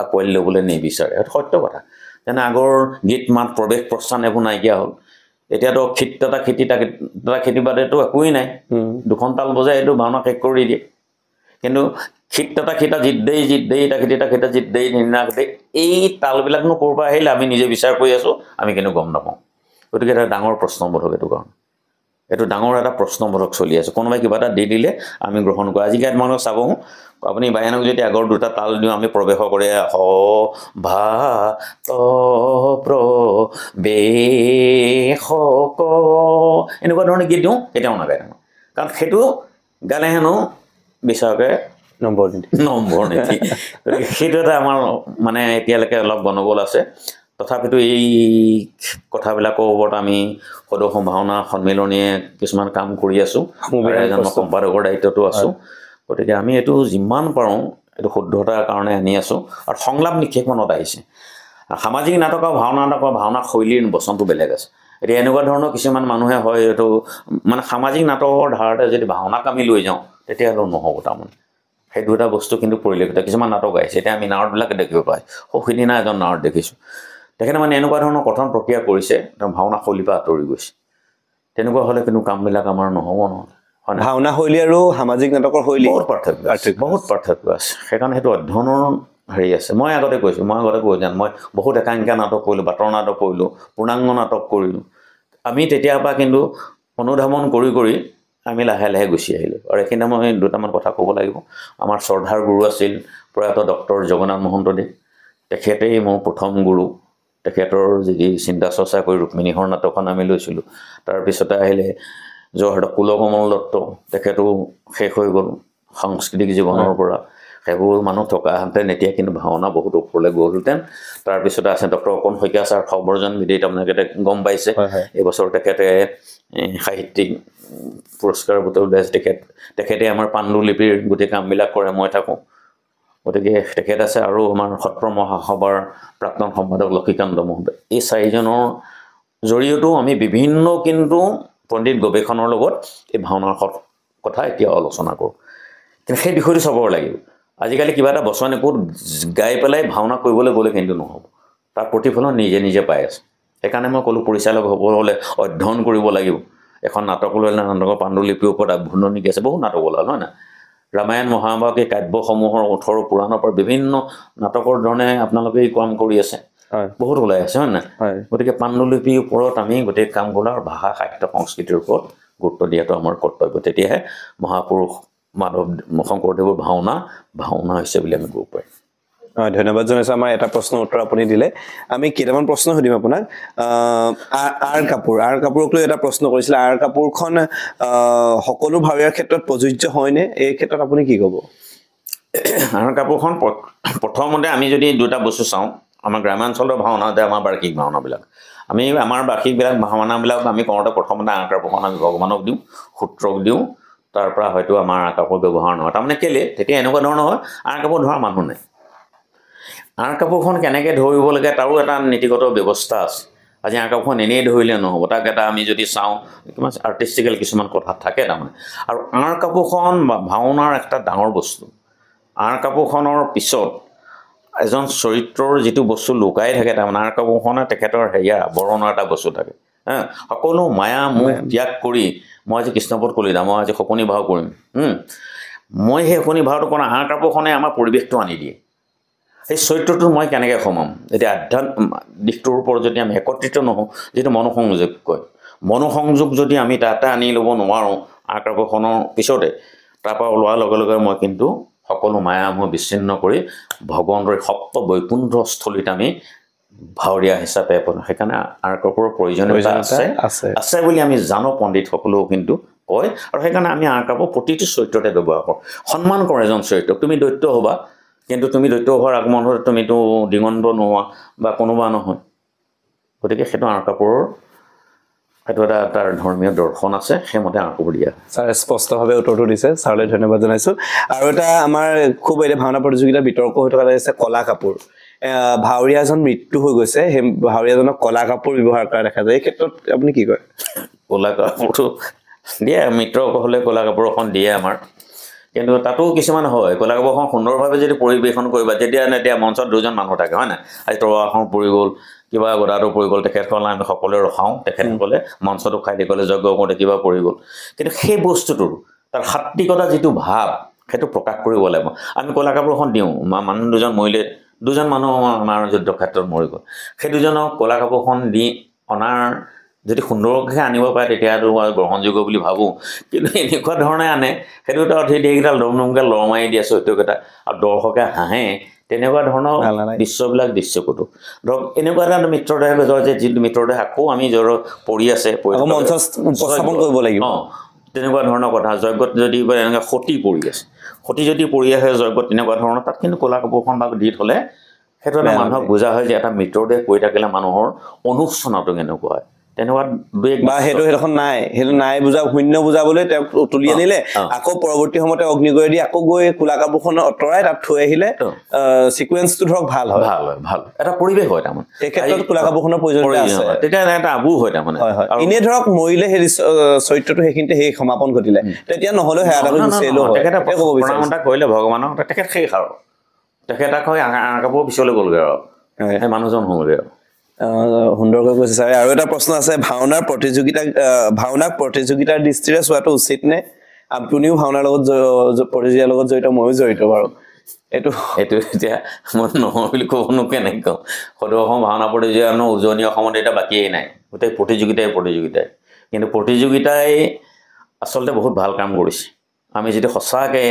আঁকোৱালি ল'বলৈ নিবিচাৰে সেইটো সত্য কথা যেনে আগৰ গীত মাত প্ৰৱেশ প্ৰস্থান এইবোৰ নাইকিয়া হ'ল এতিয়াতো খিত্ততা খেতি বাদেতো একোৱেই নাই দুখন তাল বজাই এইটো ভাওনা শেষ কৰি দিয়ে কিন্তু খিত্ততা খিতা জিত দেই তা খিতা জিত দেই নিৰ্ণাক এই তালবিলাকনো ক'ৰ পৰা আহিলে আমি নিজে বিচাৰ কৰি আছোঁ আমি কিন্তু গম নাপাওঁ গতিকে এটা ডাঙৰ প্ৰশ্নবোধক এইটো কাৰণ এইটো ডাঙৰ এটা প্ৰশ্নবোধক চলি আছে কোনোবাই কিবা এটা দি দিলে আমি গ্ৰহণ কৰোঁ আজিকালি মানুহক চাব আপুনি বায়ানক যদি আগৰ দুটা তাল দিওঁ আমি প্ৰৱেশ কৰে হ ভা ত প্ৰ বে খ ক এনেকুৱা ধৰণে গীত দিওঁ কেতিয়াও নাগায় কাৰণ সেইটো গালে হেনো বিচাৰকে নম্বৰ নিদি সেইটো এটা আমাৰ মানে এতিয়ালৈকে অলপ গণ্ডগোল আছে তথাপিতো এই কথাবিলাকৰ ওপৰত আমি সদৌ ভাওনা সন্মিলনীয়ে কিছুমান কাম কৰি আছোঁ এজন সম্পাদকৰ দায়িত্বটো আছোঁ গতিকে আমি এইটো যিমান পাৰোঁ এইটো শুদ্ধতাৰ কাৰণে আনি আছোঁ আৰু সংলাপ নিক্ষেপ মনত আহিছে সামাজিক নাটক আৰু ভাওনা শৈলীৰ বচনটো বেলেগ আছে এতিয়া এনেকুৱা ধৰণৰ কিছুমান মানুহে হয় এইটো মানে সামাজিক নাটকৰ ধাৰাতে যদি ভাওনাক আমি লৈ যাওঁ তেতিয়াহ'লে নহ'ব তাৰমানে সেই দুটা বস্তু কিন্তু পৰিলক্ষিত কিছুমান নাটক আহিছে এতিয়া আমি নাৱৰবিলাকে দেখিব পাই সিদিনা এজন নাৱত দেখিছোঁ তেখেতে মানে এনেকুৱা ধৰণৰ কথন প্ৰক্ৰিয়া কৰিছে ভাওনা শৈলীৰ পৰা আঁতৰি গৈছে তেনেকুৱা হ'লে কিন্তু কামবিলাক আমাৰ নহ'ব নহয় ভাওনা শৈলী আৰু সামাজিক নাটকৰ শৈলী বহুত পাৰ্থক্য আছে সেইকাৰণে সেইটো অধ্যয়নৰ হেৰি আছে মই আগতে কৈ যেন মই বহুত একাংকিকা নাটক কৰিলোঁ বাটৰ নাটক কৰিলোঁ পূৰ্ণাংগ নাটক কৰিলোঁ আমি তেতিয়াৰ পৰা কিন্তু অনুধাৱন কৰি আমি লাহে লাহে গুচি আহিলোঁ আৰু এইখিনি মই দুটামান কথা ক'ব লাগিব আমাৰ শ্ৰদ্ধাৰ গুৰু আছিল প্ৰয়াত ডক্টৰ জগন্নাথ মহন্তদেৱ তেখেতেই মোৰ প্ৰথম গুৰু তেখেতৰ যি চিন্তা চৰ্চা কৰি ৰুক্মিণীহৰ নাটকখন আমি লৈছিলোঁ তাৰপিছতে আহিলে যোৰহাটৰ কুলকমল দত্ত তেখেতো শেষ হৈ গ'ল সাংস্কৃতিক জীৱনৰ পৰা সেইবোৰ মানুহ থকাহেঁতেন এতিয়া কিন্তু ভাওনা বহুত ওপৰলৈ গ'লহেঁতেন তাৰপিছতে আছে ডক্টৰ অকণ শইকীয়া ছাৰ সৰ্বজন বিদেশী আপোনালোকে গম পাইছে এইবছৰ তেখেতে সাহিত্যিক পুৰস্কাৰ বুটলি উলিয়াইছে তেখেতে আমাৰ পাণ্ডুলিপিৰ গোটেই কামবিলাক কৰে মই থাকোঁ গতিকে তেখেত আছে আৰু আমাৰ সত্ৰ মহাসভাৰ প্ৰাক্তন সম্পাদক লক্ষীকান্ত মহোদয় এই 4জনৰ জৰিয়তেও আমি বিভিন্ন কিন্তু পণ্ডিত গৱেষণৰ লগত এই ভাওনাৰ কথা এতিয়া আলোচনা কৰোঁ কিন্তু সেই বিষয়টো চাব লাগিব আজিকালি কিবা এটা বচনে ক'ত গাই পেলাই ভাওনা কৰিবলৈ গ'লে কিন্তু নহ'ব তাৰ প্ৰতিফলন নিজে পাই আছে সেইকাৰণে মই ক'লোঁ পৰিচালক হ'ব হ'লে অধ্যয়ন কৰিব লাগিব এখন নাটক লৈ নাটকৰ পাণ্ডুলিপিৰ ওপৰত আভ্যন্তৰীণ আছে বহুত নাটক ওলাল হয় না ৰামায়ণ মহাভাৰত এই কাব্যসমূহৰ 18 পুৰাণৰ পৰা বিভিন্ন নাটকৰ ধৰণে আপোনালোকে কাম কৰি আছে বহুত ওলাই আছে হয় না গতিকে পাণ্ডুলিপিৰ ওপৰত আমি গোটেই কাম কৰাৰ ভাষা সাহিত্য সংস্কৃতিৰ ওপৰত গুৰুত্ব দিয়াটো আমাৰ কৰ্তব্য তেতিয়াহে মহাপুৰুষ মাধৱ শংকৰদেৱৰ ভাওনা হৈছে বুলি আমি ক'ব পাৰিম ধন্যবাদ জনাইছোঁ আমাৰ এটা প্ৰশ্নৰ উত্তৰ আপুনি দিলে আমি কেইটামান প্ৰশ্ন সুধিম আপোনাক আৰ কাপোৰক লৈ এটা প্ৰশ্ন কৰিছিলে আৰ কাপোৰখন সকলো ভাৱৰীয়াৰ ক্ষেত্ৰত প্ৰযোজ্য হয়নে এই ক্ষেত্ৰত আপুনি কি ক'ব আৰ কাপোৰখন প্ৰথমতে আমি যদি দুটা বস্তু চাওঁ আমাৰ গ্ৰামাঞ্চলৰ ভাওনা যে আমাৰ বাৰ্ষিক ভাওনাবিলাক আমাৰ বাৰ্ষিকবিলাক ভাওনাবিলাক আমি কৰোঁতে প্ৰথমতে আৰ কাপোৰখন আমি ভগৱানক দিওঁ সূত্ৰক দিওঁ তাৰ পৰা হয়তো আমাৰ আৰ কাপোৰ ব্যৱহাৰ নহয় তাৰমানে কেলে তেতিয়া এনেকুৱা ধৰণৰ হয় আৰ কাপোৰ ধৰা মানুহ নাই আৰ কাপোৰখন কেনেকৈ ধৰিব লাগে তাৰো এটা নীতিগত ব্যৱস্থা আছে আজি আৰ কাপোৰখন এনেই ধৰিলে নহ'ব তাক এটা আমি যদি চাওঁ কিমান আৰ্টিষ্টিকেল কিছুমান কথা থাকে তাৰমানে আৰু আৰ কাপোৰখন ভাওনাৰ একটা ডাঙৰ বস্তু আৰ কাপোৰখনৰ পিছত এজন চৰিত্ৰৰ যিটো বস্তু লুকাই থাকে তাৰমানে আৰ কাপোৰখনে তেখেতৰ বৰণৰ এটা বস্তু থাকে সকলো মায়া মোহ ত্যাগ কৰি মই আজি কৃষ্ণপদ কলিতা মই আজি শকুনি ভাও কৰিম মই সেই শকুনি ভাওটো কৰা আৰ কাপোৰখনে আমাৰ পৰিৱেশটো আনি দিয়ে সেই চৰিত্ৰটো মই কেনেকৈ সোমাম এতিয়া আধ্যাত্মিক দিশটোৰ ওপৰত যদি আমি একত্ৰিত নহওঁ যিটো মনোসংযোগ কয় মনোসংযোগ যদি আমি তাতে আনি ল'ব নোৱাৰোঁ আৰ কাপোৰখনৰ পিছতে তাৰপৰা ওলোৱাৰ লগে লগে মই কিন্তু সকলো মায়ামোহ বিচ্ছিন্ন কৰি ভগৱন্তৰ সপ্ত বৈকুণ্ঠ স্থলীত আমি ভাৱৰীয়া হিচাপে সেইকাৰণে আৰ কাপোৰৰ প্ৰয়োজনীয়তা আছে বুলি আমি জানো পণ্ডিতসকলেও কিন্তু কয় আৰু সেইকাৰণে আমি আৰ কাপোৰ প্ৰতিটো চৰিত্ৰতে ব্যৱহাৰ কৰোঁ সন্মান কৰে এজন চৰিত্ৰক তুমি দৈত্য হ'বা কিন্তু তুমি দৈত্য হোৱাৰ আগমনত তুমিতো দিগন্ত নোহোৱা বা কোনোবা নহয় গতিকে সেইটো আৰ কাপোৰৰ সেইটো এটা তাৰ ধৰ্মীয় দৰ্শন আছে সেইমতে আৰ কাপোৰ দিয়া ছাৰ স্পষ্টভাৱে উত্তৰটো দিছে ছাৰলৈ ধন্যবাদ জনাইছোঁ আৰু এটা আমাৰ খুব এতিয়া ভাওনা প্ৰতিযোগিতাৰ বিতৰ্ক হৈ থকা আছে কলা কাপোৰ ভাৱৰীয়াজন মৃত্যু হৈ গৈছে সেই ভাৱৰীয়াজনক কলা কাপোৰ ব্যৱহাৰ কৰা দেখা যায় এই ক্ষেত্ৰত আপুনি কি কয় কলা কাপোৰটো দিয়ে মিত্ৰ হ'লে কলা কাপোৰ এখন দিয়ে আমাৰ কিন্তু তাতো কিছুমান হয় কলা কাপোৰখন সুন্দৰভাৱে যদি পৰিৱেশন কৰিবা তেতিয়া মঞ্চত দুজন মানুহ থাকে হয় নাই আজি তৰোৱালখন পৰি গ'ল কিবা গদাটো পৰি গ'ল তেখেতসকলে আমি সকলোৱে ৰখাওঁ তেখেতসকলে মঞ্চটো খাই দি গ'লে যজ্ঞ কৰোঁতে কিবা পৰি গ'ল কিন্তু সেই বস্তুটোৰ তাৰ সাত্বিকতা যিটো ভাৱ সেইটো প্ৰকাশ কৰিব লাগিব আমি কলা কাপোৰখন দিওঁ মানুহ দুজন মৰিলে দুজন মানুহ আমাৰ যুদ্ধ ক্ষেত্ৰত মৰি গ'ল সেই দুজনক কলা কাপোৰখন দি অনাৰ যদি সুন্দৰকৈ আনিব পাৰে তেতিয়াতো গ্ৰহণযোগ্য বুলি ভাবোঁ কিন্তু এনেকুৱা ধৰণে আনে সেইটোতো এইকেইডাল দমদমকৈ লৰ মাৰি দিয়ে চৰিত্ৰকেইটা আৰু দৰ্শকে হাঁহে তেনেকুৱা ধৰণৰ দৃশ্যবিলাক দৃশ্য ক'তো ধৰক এনেকুৱা এটা মিত্ৰদেহ যে যিটো মিত্ৰদেহ আকৌ আমি জ্বৰ পৰি আছে উপস্থাপন কৰিব লাগিব তেনেকুৱা ধৰণৰ কথা যজ্ঞত যদি এনেকৈ সতী পৰি আছে সতী যদি পৰি আছে যজ্ঞত তেনেকুৱা ধৰণৰ তাত কিন্তু কলা কাপোৰখন বা দি থ'লে সেইটো এটা মানুহক বুজা হয় যে এটা মৃতদেহ পৰি থাকিলে মানুহৰ অনুশোচনাটো কেনেকুৱা হয় তেনেকুৱা বা সেইখন নাই সেইটো নাই বুজা শূন্য বুজাবলৈ তেওঁক তুলি আনিলে আকৌ পৰৱৰ্তী সময়তে অগ্নিগড় দি আকৌ গৈ কলা কাপোৰখন আঁতৰাই তাত থৈ আহিলে সিকুৱেন্সটো ধৰক ভাল হয় ভাল এটা পৰিৱেশ হয় তাৰমানে এই ক্ষেত্ৰত কলা কাপোৰখনৰ প্ৰয়োজনীয়তা আছে তেতিয়া এটা আবু হয় তাৰমানে এনে ধৰক মৰিলে সেই চৰিত্ৰটো সেইখিনিতে সেই সমাপন ঘটিলে তেতিয়া নহ'লেও সেয়া এটা গুচি আহিলেও হয় তেখেতে কৰিলে ভগৱানক তেখেত শেষ আৰু তেখেতে কয় আৰ কাপোৰ পিছলৈ গ'লগৈ আৰু সেই মানুহজন হ'লগৈ আৰু সুন্দৰকৈ কৈছে ছাৰ আৰু এটা প্ৰশ্ন আছে ভাওনাক প্ৰতিযোগিতাৰ দৃষ্টিৰে চোৱাটো উচিত নে আপুনিও ভাওনাৰ লগত প্ৰতিযোগিতাৰ লগত জড়িত ময়ো জড়িত বাৰু এইটো এতিয়া মই নহয় বুলি ক'বনো কেনেকৈ কওঁ সদৌ অসম ভাওনা প্ৰতিযোগিতা উজনি অসমত এতিয়া বাকীয়েই নাই গোটেই প্ৰতিযোগিতাই কিন্তু প্ৰতিযোগিতাই আচলতে বহুত ভাল কাম কৰিছে আমি যদি সঁচাকৈ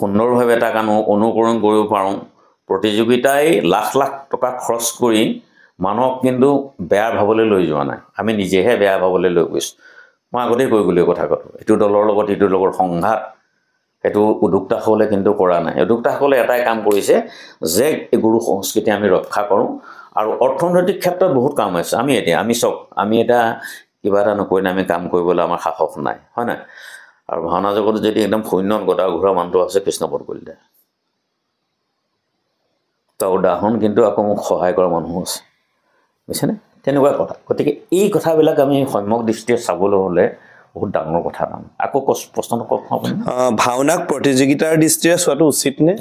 সুন্দৰভাৱে এটা কাম অনুকৰণ কৰিব পাৰোঁ প্ৰতিযোগিতাই লাখ লাখ টকা খৰচ কৰি মানুহক কিন্তু বেয়া ভাবলৈ লৈ যোৱা নাই আমি নিজেহে বেয়া ভাবলৈ লৈ গৈছোঁ মই আগতেই কৈ গ'লো কথা এইটো দলৰ লগত ইটো দলৰ সংঘাত সেইটো উদ্যোক্তাসকলে কিন্তু কৰা নাই উদ্যোক্তাসকলে এটাই কাম কৰিছে যে এই গুৰু সংস্কৃতি আমি ৰক্ষা কৰোঁ আৰু অৰ্থনৈতিক ক্ষেত্ৰত বহুত কাম হৈছে আমি এটা কিবা এটা নকৰিলে আমি কাম কৰিবলৈ আমাৰ সাহস নাই হয় নাই আৰু ভাওনা জগতত যদি একদম সৈন্যত গদা ঘূৰা মানুহটো আছে কৃষ্ণপদ কলিতা তাৰ উদাহৰণ কিন্তু আকৌ মোক সহায় কৰা মানুহ আছে বুজিছেনে তেনেকুৱা কথা গতিকে এই কথাবিলাক আমি সম্যক দৃষ্টিৰে চাবলৈ হ'লে বহুত ডাঙৰ কথা আকৌ প্ৰশ্ন কওক আপুনি ভাওনাক প্ৰতিযোগিতাৰ দৃষ্টিৰে চোৱাটো উচিত নে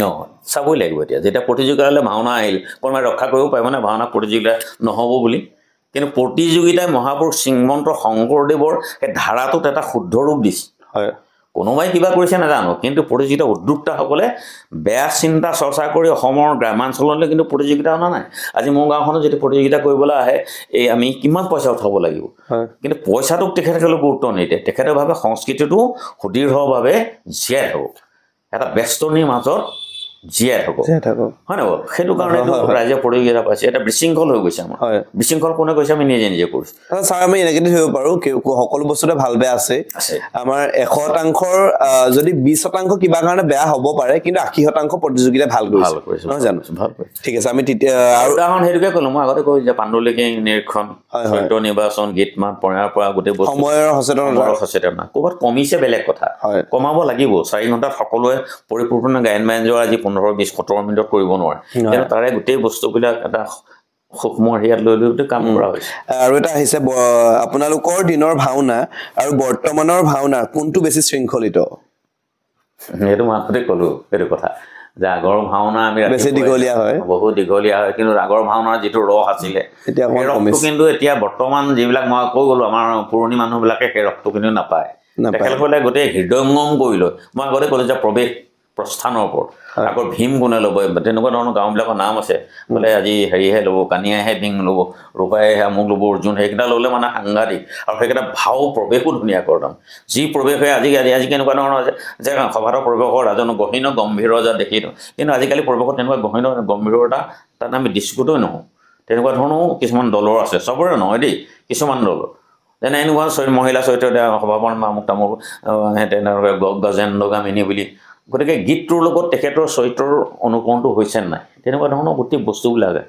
চাবই লাগিব এতিয়া যেতিয়া প্ৰতিযোগিতালৈ ভাওনা আহিল কোনোবাই ৰক্ষা কৰিব পাৰিব নে ভাওনা প্ৰতিযোগিতা নহ'ব বুলি কিন্তু প্ৰতিযোগিতাই মহাপুৰুষ শ্ৰীমন্ত শংকৰদেৱৰ সেই ধাৰাটোত এটা শুদ্ধ ৰূপ দিছে হয় কোনোবাই কিবা কৰিছে নাজানো কিন্তু প্ৰতিযোগিতা উদ্যোক্তাসকলে বেয়া চিন্তা চৰ্চা কৰি অসমৰ গ্ৰামাঞ্চললৈ কিন্তু প্ৰতিযোগিতা অনা নাই আজি মোৰ গাঁওখনত যদি প্ৰতিযোগিতা কৰিবলৈ আহে এই আমি কিমান পইচা উঠাব লাগিব কিন্তু পইচাটোক তেখেতসকলে গুৰুত্ব নিদিয়ে তেখেতে ভাবে সংস্কৃতিটো সুদৃঢ়ভাৱে জীয়াই থাকক এটা বেষ্টনীৰ মাজত জীয়াই থাকক হয় নাই বাৰু সেইটো কাৰণে ৰাইজে প্ৰতিযোগিতা পাইছে এটা বিশৃংখল হৈ গৈছে আমাৰ বিশৃংখল কোনে কৈছে আমি নিজে কৰিছোঁ ছাৰ আমি এনেকৈ ধৰিব পাৰোঁ সকলো বস্তুতে ভাল বেয়া আছে আমাৰ 100%ৰ যদি 20% কিবা কাৰণে বেয়া হ'ব পাৰে কিন্তু 80% প্ৰতিযোগিতা ভাল কৰিছে নহয় জানো ভাল ঠিক আছে আমি তেতিয়া আৰু উদাহৰণ সেইটোকে ক'লো মই আগতে কৈছোঁ যে পাণ্ডুলিপি নিৰীক্ষণ সত্য নিৰ্বাচন গীত মাত পঢ়াৰ পৰা গোটেই বস্তু সময়ৰ সচেতনতা ক'ৰবাত কমিছে বেলেগ কথা কমাব লাগিব 4 ঘণ্টাত সকলোৱে পৰিপূৰ্ণ গায়ন বায়ন যোৱা আজি 15-20-17 মিনিটত কৰিব নোৱাৰে কিন্তু তাৰে গোটেই বস্তুবিলাক এটা সূক্ষ্ম হেৰিয়াত লৈ কাম কৰা হৈছে আৰু এটা আহিছে আপোনালোকৰ দিনৰ ভাওনা আৰু বৰ্তমানৰ ভাওনা কোনটো বেছি শৃংখলিত সেইটো মই আগতে ক'লো এইটো কথা যে আগৰ ভাওনা আমি বেছি দীঘলীয়া হয় বহুত দীঘলীয়া হয় কিন্তু আগৰ ভাওনাৰ যিটো ৰস আছিলে কিন্তু এতিয়া বৰ্তমান যিবিলাক মই কৈ গ'লো আমাৰ পুৰণি মানুহবিলাকে সেই ৰসটো কিন্তু নাপায় তেখেতসকলে গোটেই হৃদয়ংগম কৰি লয় মই আগতে ক'লো যে প্ৰস্থানৰ ওপৰত আকৌ ভীম কোনে ল'ব তেনেকুৱা ধৰণৰ গাঁওবিলাকৰ নাম আছে বোলে আজি হেৰিহে ল'ব কানিয়াহে ভীম ল'ব ৰূপাইহে আমুক ল'ব অৰ্জুন সেইকেইটা ল'লে মানে সাংঘাতিক আৰু সেইকেইটা ভাও প্ৰৱেশো ধুনীয়া কৰতাম যি প্ৰৱেশ হয় আজি কেনেকুৱা ধৰণৰ আছে যে সভাৰ পৰিৱেশৰ ৰাজন গহীন গম্ভীৰ যা দেখি দিওঁ কিন্তু আজিকালি পৰিৱেশত তেনেকুৱা গহীন গম্ভীৰতা তাত আমি ডিস্কুটই নহওঁ তেনেকুৱা ধৰণৰো কিছুমান দলৰ আছে চবৰে নহয় দেই কিছুমান দলৰ যেনে এনেকুৱা মহিলা চৰিত্ৰ সভাপতি আমুক তামুক তেনেকৈ গজেন্দ্ৰগামিনী বুলি গতিকে গীতটোৰ লগত তেখেতৰ চৰিত্ৰৰ অনুকৰণটো হৈছে নাই তেনেকুৱা ধৰণৰ গোটেই বস্তুবিলাকে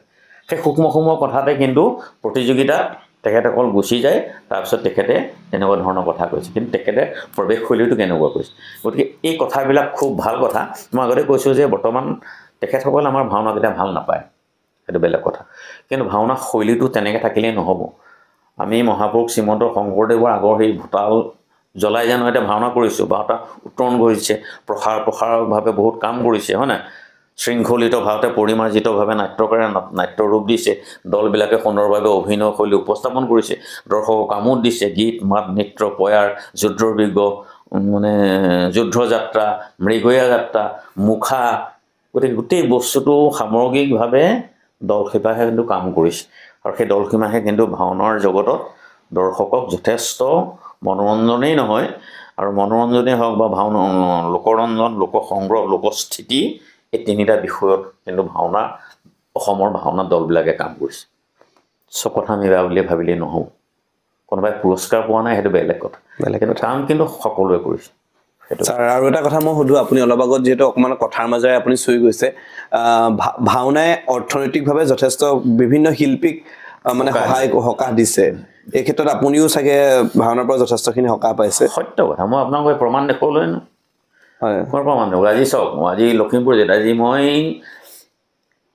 সেই সূক্ষ্ম কথাতে কিন্তু প্ৰতিযোগিতাত তেখেতে অকল গুচি যায় তাৰপিছত তেখেতে তেনেকুৱা ধৰণৰ কথা কৈছে কিন্তু তেখেতে প্ৰৱেশশৈলীটো কেনেকুৱা কৈছে গতিকে এই কথাবিলাক খুব ভাল কথা মই আগতে কৈছোঁ যে বৰ্তমান তেখেতসকল আমাৰ ভাওনাকেইটা ভাল নাপায় সেইটো বেলেগ কথা কিন্তু ভাওনা শৈলীটো তেনেকৈ থাকিলেই নহ'ব আমি মহাপুৰুষ শ্ৰীমন্ত শংকৰদেৱৰ আগৰ সেই ভোটাল জ্বলাই জানো এটা ভাওনা কৰিছোঁ বা এটা উত্তৰণ কৰিছে প্ৰসাৰভাৱে বহুত কাম কৰিছে হয় নাই শৃংখলিতভাৱে পৰিমাৰ্জিতভাৱে নাট্যকাৰে নাট্য ৰূপ দিছে দলবিলাকে সুন্দৰভাৱে অভিনয় শৈলী উপস্থাপন কৰিছে দৰ্শকক কামত দিছে গীত মাত নৃত্য পয়াৰ যুদ্ধৰ বিজ্ঞ মানে যুদ্ধযাত্ৰা মৃগয়া যাত্ৰা মুখা গতিকে গোটেই বস্তুটো সামগ্ৰিকভাৱে দলসীমাহে কিন্তু কাম কৰিছে আৰু সেই দলসীমাহে কিন্তু ভাওনাৰ জগতত দৰ্শকক যথেষ্ট মনোৰঞ্জনেই নহয় আৰু মনোৰঞ্জনেই হওক বা ভাওনা লোকৰঞ্জন লোকসংগ্ৰহ লোকস্থিতি এই তিনিটা বিষয়ত কিন্তু ভাওনা অসমৰ ভাওনা দলবিলাকে কাম কৰিছে চব কথা আমি বেয়া বুলি ভাবিলেই নহ'ব কোনোবাই পুৰস্কাৰ পোৱা নাই সেইটো বেলেগ কথা কিন্তু কাম কিন্তু সকলোৱে কৰিছে ছাৰ আৰু এটা কথা মই সুধো আপুনি অলপ আগত যিহেতু অকণমান কথাৰ মাজেৰে আপুনি চুই গৈছে ভাওনাই অৰ্থনৈতিকভাৱে যথেষ্ট বিভিন্ন শিল্পীক মানে সকাহ দিছে এই ক্ষেত্ৰত আপুনিও চাগে ভাওনাৰ পৰা যথেষ্টখিনি সকাহ পাইছে সত্য কথা মই আপোনাক প্ৰমাণ দেখুৱাবলৈ হয় মই প্ৰমাণ দেখুৱাম আজি চাওক আজি লখিমপুৰ জিলাত আজি মই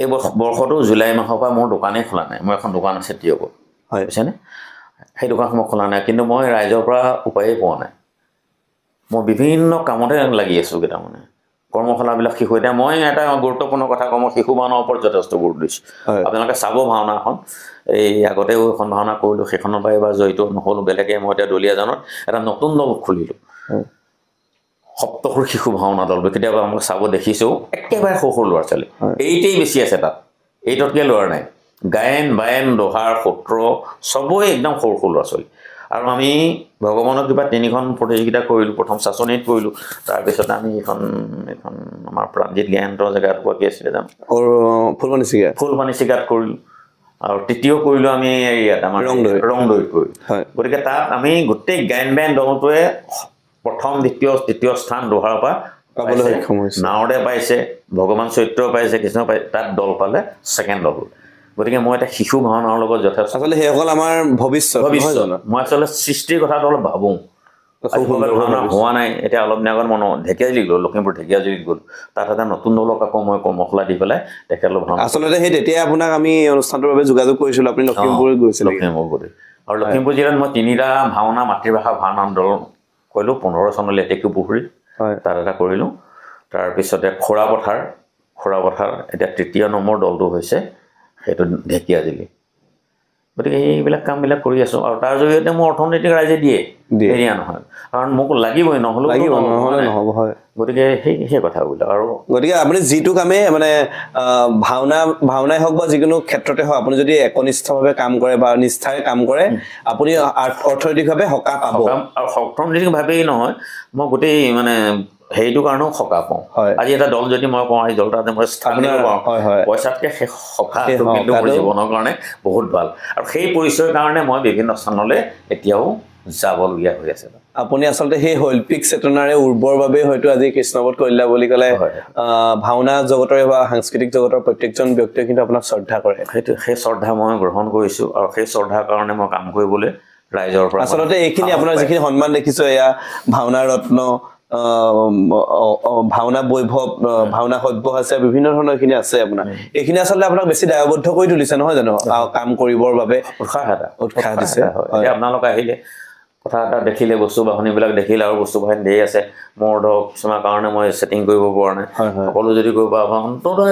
এই বৰ্ষটো জুলাই মাহৰ পৰা মোৰ দোকানেই খোলা নাই মোৰ এখন দোকান আছে টিয়কত হয় বুজিছেনে সেই দোকানখন মই খোলা নাই কিন্তু মই ৰাইজৰ পৰা উপায়েই পোৱা নাই মই বিভিন্ন কামতে লাগি আছোঁ কেইটামানে কৰ্মশালাবিলাক শিশু এতিয়া মই এটা গুৰুত্বপূৰ্ণ কথা কওঁ মই শিশু ভাওনাৰ ওপৰত যথেষ্ট গুৰুত্ব দিছোঁ আপোনালোকে চাব ভাওনাখন এই আগতেও এখন ভাওনা কৰিলোঁ সেইখনৰ পৰা এবাৰ জড়িত নহ'লোঁ বেলেগে মই এতিয়া দলীয়াজনত এটা নতুন দল খুলিলোঁ সপ্তসুৰ শিশু ভাওনা দল কেতিয়াবা আমাক চাব দেখিছোঁ একেবাৰে সৰু ল'ৰা ছোৱালী এইটেই বেছি আছে তাত এইটতকৈ ল'ৰা নাই গায়ন বায়ন দোহাৰ সূত্ৰ চবৰে একদম সৰু ল'ৰা ছোৱালী আৰু আমি ভগৱানৰ কিবা 3খন প্ৰতিযোগিতা কৰিলোঁ প্ৰথম চাচনিত কৰিলোঁ তাৰপিছত আমি এখন আমাৰ প্ৰাণজিত জ্ঞানতৰ জেগাত পোৱা কি আছিলে জানো ফুলবাণী চিগাত কৰিলোঁ আৰু তৃতীয় কৰিলোঁ আমি ইয়াত আমাৰ ৰংদৈত কৰিলোঁ গতিকে তাত আমি গোটেই গায়ন বায়ন দলটোৱে প্ৰথম দ্বিতীয় তৃতীয় স্থান দোহাৰ পৰা পাবলৈ সক্ষম হৈছে নাৱৰে পাইছে ভগৱান চৈত্ৰ পাইছে কৃষ্ণ পাইছে তাত দল পালে ছেকেণ্ড দল গতিকে মই এটা শিশু ভাওনাৰ লগত যথেষ্ট আচলতে সেইসকল আমাৰ ভৱিষ্যত মই আচলতে সৃষ্টিৰ কথাটো অলপ ভাবোঁ ভাওনা হোৱা নাই এতিয়া অলপ দিন আগত মই ঢেকীয়াজুলি গ'লোঁ লখিমপুৰ ঢেকীয়াজুলিত গ'লোঁ তাত এটা নতুন দলক আকৌ মই কৰ্মশালা দি পেলাই তেখেতলোক ভাওনা আচলতে সেই তেতিয়া আপোনাক আমি অনুষ্ঠানটোৰ বাবে যোগাযোগ কৰিছিলোঁ আপুনি লখিমপুৰ গৈছিল লখিমপুৰ গ'লোঁ আৰু লখিমপুৰ জিলাত মই 3টা ভাওনা মাতৃভাষা ভাওনা দল কৰিলোঁ 15 চনলৈ লেটেকু পুখুৰী তাত এটা কৰিলোঁ তাৰপিছতে খোৰা পথাৰ এতিয়া 3য় নম্বৰ দলটো হৈছে সেইটো ঢেকীয়াজুলি গতিকে এইবিলাক কামবিলাক কৰি আছোঁ আৰু তাৰ জৰিয়তে মোৰ অৰ্থনৈতিক ৰাইজে দিয়ে এৰিয়া নহয় কাৰণ মোক লাগিবই নহ'লেও নহ'ব হয় গতিকে সেই কথাবিলাক আৰু গতিকে আপুনি যিটো কামে মানে ভাওনাই হওক বা যিকোনো ক্ষেত্ৰতে হওক আপুনি যদি একনিষ্ঠভাৱে কাম কৰে বা নিষ্ঠাৰে কাম কৰে আপুনি অৰ্থনৈতিকভাৱে সকাহ পাব আৰু অৰ্থনৈতিকভাৱেই নহয় মই গোটেই মানে সেইটো কাৰণেও সকাহ পাওঁ আজি এটা দল যদি মই কওঁ এই দলটো মই স্থাপন পাওঁ পইচাতকৈ সেই সকাহটো কিন্তু মোৰ জীৱনৰ কাৰণে বহুত ভাল আৰু সেই পৰিচয়ৰ কাৰণে মই বিভিন্ন স্থানলৈ এতিয়াও যাবলগীয়া হৈ আছে আপুনি আচলতে সেই শৈল্পিক চেতনাৰে উৰ্বৰ বাবে হয়তো আজি কৃষ্ণৱধ কৰিলা বুলি ক'লে ভাওনা জগতৰে বা সাংস্কৃতিক জগতৰ প্ৰত্যেকজন ব্যক্তিয়ে কিন্তু আপোনাক শ্ৰদ্ধা কৰে সেই শ্ৰদ্ধা মই গ্ৰহণ কৰিছোঁ আৰু সেই শ্ৰদ্ধাৰ কাৰণে মই কাম কৰিবলৈ ৰাইজৰ পৰা আচলতে এইখিনি আপোনাৰ যিখিনি সন্মান দেখিছোঁ এয়া ভাওনা ৰত্ন ভাওনা বৈভৱ ভাওনা সভ্য আছে বিভিন্ন ধৰণৰ এইখিনি আছে আপোনাৰ এইখিনি আচলতে আপোনাক বেছি দায়বদ্ধ কৰি তুলিছে নহয় জানো কাম কৰিবৰ বাবে উৎসাহ দিছে আপোনালোকে আহিলে কথা এটা দেখিলে বস্তু বাহনীবিলাক দেখিলে আৰু বস্তু বাহিনী ধেৰ আছে মোৰ ধৰক কিছুমান কাৰণে মই ছেটিং কৰিব পৰা নাই সকলো যদি কৰিব অন্ততঃ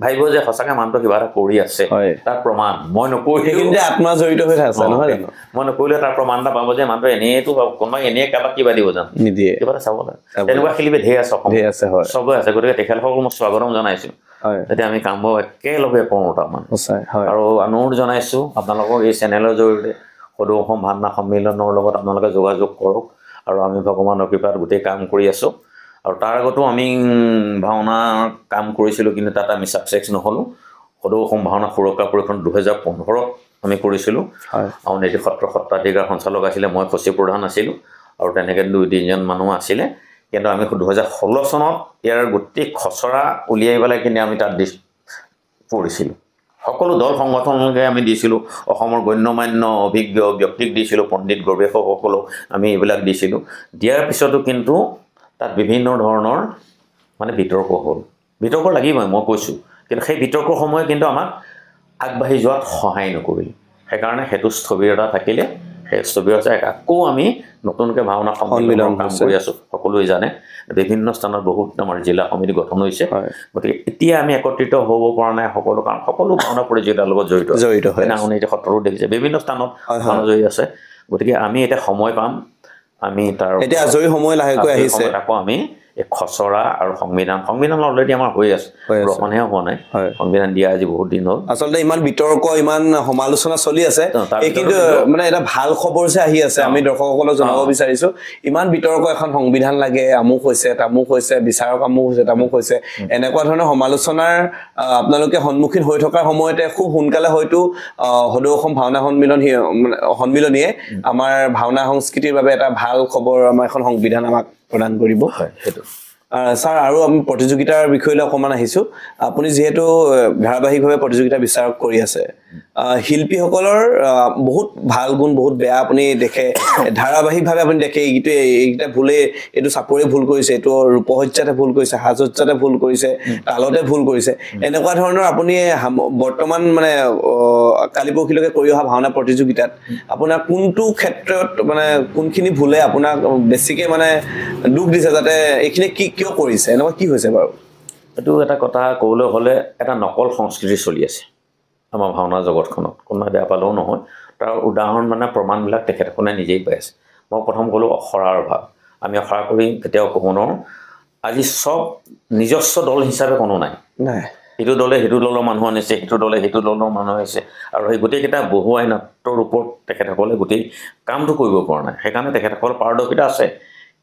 ভাবিব যে সঁচাকৈ মানুহটো কিবা এটা কৰি আছে তাৰ প্ৰমাণ মই নকৰিলে আত্মা জড়িত হৈ আছে নহয় জানো মই নকৰিলে তাৰ প্ৰমাণ এটা পাব যে মানুহটো এনেইতো কোনোবাই এনেই কাৰোবাক কিবা দিব জানো নিদিয়ে কিবা এটা চাব লাগে তেনেকুৱা খেলিবে ধেৰ আছে চবেই আছে গতিকে তেখেতসকলক মই স্বাগতম জনাইছোঁ তেতিয়া আমি কামবোৰ একেলগে কৰোঁ তাৰমানে আৰু অনুৰোধ জনাইছোঁ আপোনালোকক এই চেনেলৰ জৰিয়তে সদৌ অসম ভাওনা সন্মিলনৰ লগত আপোনালোকে যোগাযোগ কৰক আৰু আমি ভগৱানৰ কৃপাত গোটেই কাম কৰি আছোঁ আৰু তাৰ আগতো আমি ভাওনাৰ কাম কৰিছিলোঁ কিন্তু তাত আমি ছাকচেছ নহ'লোঁ সদৌ অসম ভাওনা সুৰক্ষা পৰিষদ 2015 আমি কৰিছিলোঁ আউনীআটী সত্ৰ সত্ৰাধিকাৰ সঞ্চালক আছিলে মই সচিব প্ৰধান আছিলোঁ আৰু তেনেকৈ 2-3জন মানুহ আছিলে কিন্তু আমি 2016 চনত ইয়াৰ গোটেই খচৰা উলিয়াই পেলাই কিনে আমি তাত পৰিছিলোঁ সকলো দল সংগঠনলৈকে আমি দিছিলোঁ অসমৰ গণ্যমান্য অভিজ্ঞ ব্যক্তিক দিছিলোঁ পণ্ডিত গৱেষকসকলক আমি এইবিলাক দিছিলোঁ দিয়াৰ পিছতো কিন্তু তাত বিভিন্ন ধৰণৰ মানে বিতৰ্ক হ'ল বিতৰ্ক লাগিবই মই কৈছোঁ কিন্তু সেই বিতৰ্কৰ সময় কিন্তু আমাক আগবাঢ়ি যোৱাত সহায় নকৰিল সেইকাৰণে সেইটো স্থবিৰতা থাকিলে সেই স্থবিৰতা আকৌ আমি নতুনকৈ ভাওনা সন্মিলনৰ কাম কৰি আছোঁ সকলোৱে জানে বিভিন্ন স্থানত বহুত আমাৰ জিলা সমিতি গঠন হৈছে গতিকে এতিয়া আমি একত্ৰিত হ'ব পৰা নাই সকলো কাৰণ সকলো ভাওনা প্ৰতিযোগিতাৰ লগত জড়িত হয় আউনীআটী সত্ৰতো দেখিছে বিভিন্ন স্থানত ভাওনা জড়িত আছে গতিকে আমি এতিয়া সময় পাম আমি তাৰ এতিয়া আজৰি সময় লাহেকৈ আহিছে আকৌ আমি এই খচৰা আৰু সংবিধান অলৰেডি আমাৰ হৈ আছে ৰখনহে হোৱা নাই সংবিধান দিয়া আজি বহুত দিন হ'ল আচলতে ইমান বিতৰ্ক ইমান সমালোচনা চলি আছে কিন্তু মানে এটা ভাল খবৰ যে আহি আছে আমি দৰ্শকসকলক জনাব বিচাৰিছো ইমান বিতৰ্ক এখন সংবিধান লাগে আমুক হৈছে তামুক হৈছে বিচাৰক আমুক হৈছে তামুক হৈছে এনেকুৱা ধৰণৰ সমালোচনাৰ আপোনালোকে সন্মুখীন হৈ থকাৰ সময়তে খুব সোনকালে হয়তো সদৌ অসম ভাওনা সন্মিলনীয়ে আমাৰ ভাওনা সংস্কৃতিৰ বাবে এটা ভাল খবৰ আমাৰ এখন সংবিধান আমাক প্ৰদান কৰিব সেইটো স্যাৰ আৰু আমি প্ৰতিযোগিতাৰ বিষয়লৈ অকমান আহিছো আপুনি যেহেতু ধাৰাবাহিকভাৱে প্ৰতিযোগিতা বিচাৰক কৰি আছে শিল্পীসকলৰ বহুত ভাল গুণ বহুত বেয়া আপুনি দেখে ধাৰাবাহিকভাৱে আপুনি দেখে এইটা ভুলে এইটো চাপৰে ভুল কৰিছে এইটো ৰূপহজ্যাতে ভুল কৰিছে হাজহজ্যাতে ভুল কৰিছে তালতে ভুল কৰিছে এনেকুৱা ধৰণৰ আপুনি বৰ্তমান মানে কালিপৰখিলৈকে কৰি অহা ভাওনা প্ৰতিযোগিতাত আপোনাৰ কোনটো ক্ষেত্ৰত মানে কোনখিনি ভুলে আপোনাক বেছিকে মানে দুখ দিছে যাতে এইখিনি কিয় কৰিছে এনেকুৱা কি হৈছে বাৰু এইটো এটা কথা ক'বলৈ হ'লে এটা নকল সংস্কৃতি চলি আছে আমাৰ ভাওনা জগতখনত কোনোবাই বেয়া পালেও নহয় তাৰ উদাহৰণ মানে প্ৰমাণবিলাক তেখেতসকলে নিজেই পাই আছে মই প্ৰথম ক'লোঁ অখৰাৰ ভাৱ আমি অখৰা কৰি কেতিয়াও ক'ব নোৱাৰোঁ আজি চব নিজস্ব দল হিচাপে কোনো নাই সেইটো দলে সেইটো দলৰ মানুহ আনিছে সেইটো দলে সেইটো দলৰ মানুহ আহিছে আৰু সেই গোটেইকেইটা বহুৱাই নাট্যৰ ওপৰত তেখেতসকলে গোটেই কামটো কৰিব পৰা নাই সেইকাৰণে তেখেতসকলৰ পাৰদৰ্শিতা আছে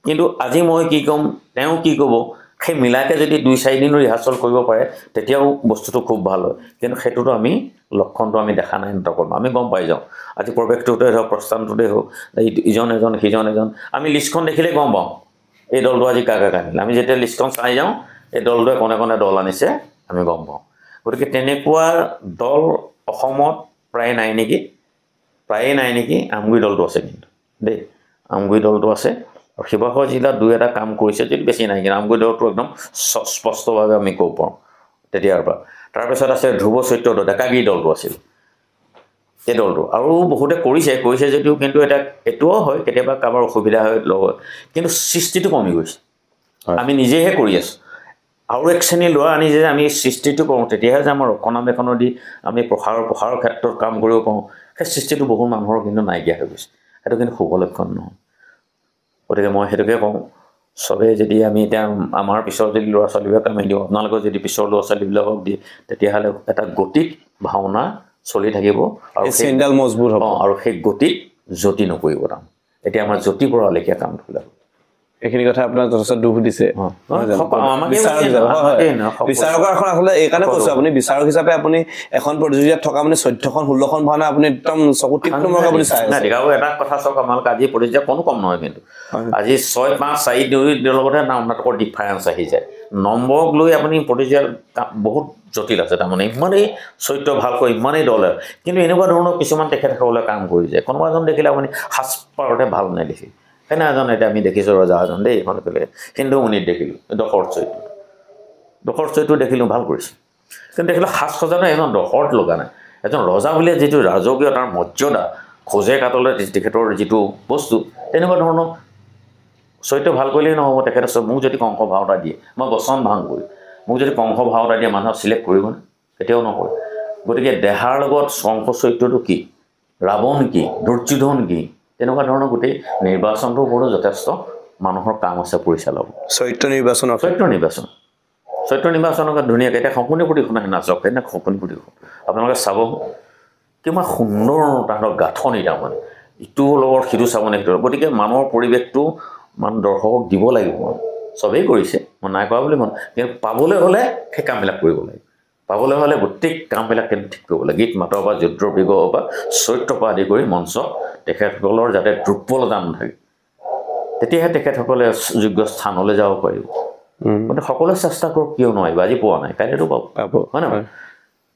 কিন্তু আজি মই কি ক'ম তেওঁ কি ক'ব সেই মিলাকে যদি 2-4 দিনৰ ৰিহাৰ্চল কৰিব পাৰে তেতিয়াও বস্তুটো খুব ভাল হয় কিন্তু সেইটোতো আমি লক্ষণটো আমি দেখা নাই নাটকত আমি গম পাই যাওঁ আজি প্ৰৱেশটোতে হওক প্ৰস্থানটোতে হওক ইজন এজন সিজন এজন আমি লিষ্টখন দেখিলে গম পাওঁ এই দলটো আজি কাক আনিলে আমি যেতিয়া লিষ্টখন চাই যাওঁ এই দলটোৱে কোনে কোনে দল আনিছে আমি গম পাওঁ গতিকে তেনেকুৱা দল অসমত প্ৰায় নাই নেকি আমগুৰি দলটো আছে কিন্তু দেই আমগুৰি দলটো আছে আৰু শিৱসাগৰ জিলাত 2-এটা কাম কৰিছে যদি বেছি নাই কিন্তু আমগুৰি দলটো একদম স্পষ্টভাৱে আমি ক'ব পাৰোঁ তেতিয়াৰ পৰা তাৰপিছত আছে ধ্ৰুৱ চৈত্ৰ ডেকাগিৰি দলটো আছিল এই দলটো আৰু বহুতে কৰিছে যদিও কিন্তু এইটোও হয় কেতিয়াবা কাৰোবাৰ অসুবিধা হয় লগত কিন্তু সৃষ্টিটো কমি গৈছে আমি নিজেহে কৰি আছোঁ আৰু এক শ্ৰেণীৰ ল'ৰা আনি যে আমি সৃষ্টিটো কৰোঁ তেতিয়াহে যে আমাৰ ৰক্ষণাবেক্ষণৰ দি আমি প্ৰসাৰৰ ক্ষেত্ৰত কাম কৰিব পাৰোঁ সেই সৃষ্টিটো বহুত মানুহৰ কিন্তু নাইকিয়া হৈ গৈছে সেইটো কিন্তু শুভ লক্ষণ নহয় গতিকে মই সেইটোকে কওঁ চবেই যদি আমি এতিয়া আমাৰ পিছৰ যদি ল'ৰা ছোৱালীবিলাক আমি দিওঁ আপোনালোকৰ যদি পিছৰ ল'ৰা ছোৱালীবিলাকক দিয়ে তেতিয়াহ'লে এটা গতিত ভাওনা চলি থাকিব আৰু চেণ্ডাল মজবুত হ'ব আৰু সেই গতিত জ্যোতি নকৰিব তাৰমানে এতিয়া আমাৰ জ্যোতি পৰা লেখীয়া কাম ওলাব এইখিনি কথা আপোনাক যথেষ্ট দুখ দিছে বিচাৰকৰ এখন আচলতে এইকাৰণে কৈছো আপুনি বিচাৰক হিচাপে আপুনি এখন প্ৰতিযোগিতাত থকা মানে 14খন 16খন ভাওনা আপুনি একদম চকু টিপটমক আপুনি চাই আছে আৰু এটা কথা চাওক আপোনালোকে আজি প্ৰতিযোগিতা কোনো কম নহয় কিন্তু আজি 6, 5, 4 লগতে নাটকৰ ডিফাৰেঞ্চ আহি যায় নম্বৰক লৈ আপুনি প্ৰতিযোগিতা বহুত জটিল আছে তাৰমানে ইমানেই চৰিত্ৰ ভালকৈ ইমানেই দলে কিন্তু এনেকুৱা ধৰণৰ কিছুমান তেখেতসকলে কাম কৰি যায় কোনোবা এজন দেখিলে আপুনি সাজপাৰতে ভাল নাই দেখি সেনা এজন এতিয়া আমি দেখিছোঁ ৰজা এজন দেই এইখন পেলে হিন্দুমণিত দেখিলোঁ দশৰ চৰিত্ৰ দেখিলোঁ ভাল কৰিছে কিন্তু দেখিলোঁ সাজ সজাটো এজন দশৰত লগা নাই এজন ৰজা বুলিয়ে যিটো ৰাজকীয় তাৰ মৰ্যাদা খোজে কাটলে তেখেতৰ যিটো বস্তু তেনেকুৱা ধৰণৰ চৰিত্ৰ ভাল কৰিলেই নহ'ব তেখেতে মোক যদি কংস ভাও এটা দিয়ে মই বচন ভাং কৰি মোক যদি কংস ভাও এটা দিয়ে মানুহক চিলেক্ট কৰিবনে কেতিয়াও নকৰে গতিকে দেহাৰ লগত কংস চৰিত্ৰটো কি ৰাৱণ কি দুৰ্যোধন কি তেনেকুৱা ধৰণৰ গোটেই নিৰ্বাচনটোৰ ওপৰতো যথেষ্ট মানুহৰ কাম আছে পৰিচালক চৰিত্ৰ নিৰ্বাচনক ধুনীয়াকৈ এতিয়া সপোনী প্ৰতিখন আহে নাচক সেইদিনা সপোনী প্ৰতিখন আপোনালোকে চাব কিমান সুন্দৰ তাহাঁতৰ গাঁথনি তাৰমানে ইটোৰ লগত সিটো চাবনে সেইটো গতিকে মানুহৰ পৰিৱেশটো মান দৰ্শকক দিব লাগিব চবেই কৰিছে মই নাই কৰা বুলি কিন্তু পাবলৈ হ'লে সেই কামবিলাক কৰিব লাগে পাবলৈ হ'লে গোটেই কামবিলাক কিন্তু ঠিক কৰিব লাগে গীত মাতৰ বা যুদ্ধৰ বিগ্ৰহ বা চৰিত্ৰৰ পৰা আদি কৰি মঞ্চ তেখেতসকলৰ যাতে দুৰ্বলতা নাথাকে তেতিয়াহে তেখেতসকলে যোগ্য স্থানলৈ যাব পাৰিব গতিকে সকলোৱে চেষ্টা কৰক কিয় নোৱাৰিব আজি পোৱা নাই কাইলৈতো পাব হয় নহয়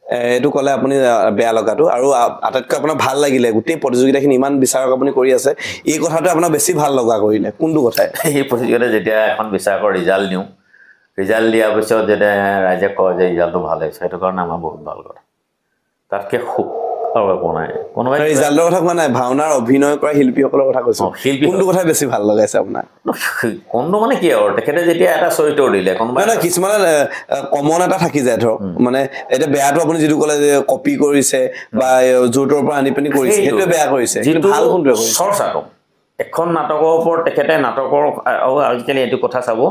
এইটো ক'লে আপুনি বেয়া লগাটো আৰু আটাইতকৈ আপোনাৰ ভাল লাগিলে গোটেই প্ৰতিযোগিতাখিনি ইমান বিচাৰক আপুনি কৰি আছে এই কথাটো আপোনাৰ বেছি ভাল লগা কৰিলে কোনটো কথাই এই প্ৰতিযোগিতা যেতিয়া এখন বিচাৰকৰ ৰিজাল্ট দিওঁ ৰিজাল্ট দিয়াৰ পিছত যেতিয়া ৰাইজে কয় যে ৰিজাল্টটো ভাল হৈছে সেইটো কাৰণে আমাৰ বহুত ভাল কথা তাতকৈ সুখ আৰু একো নাই কোনোবাই ৰিজাল্টৰ কথা কোৱা নাই ভাওনাৰ অভিনয় কৰা শিল্পীসকলৰ কথা কৈছো কোনটো কথা বেছি ভাল লগাইছে আপোনাৰ কোনটো মানে কি আৰু তেখেতে যেতিয়া এটা চৰিত্ৰ দিলে কোনোবাই কিছুমান কমন এটা থাকি যায় ধৰক মানে এতিয়া বেয়াটো আপুনি যিটো ক'লে যে কপি কৰিছে বা জোৰটোৰ পৰা আনি পিনি কৰিছে সেইটোৱে বেয়া কৰিছে যিটো ভাল কোনটোৱে কৰিছে চৰ্চাটো এখন নাটকৰ ওপৰত তেখেতে নাটকৰ আৰু আজিকালি এইটো কথা চাব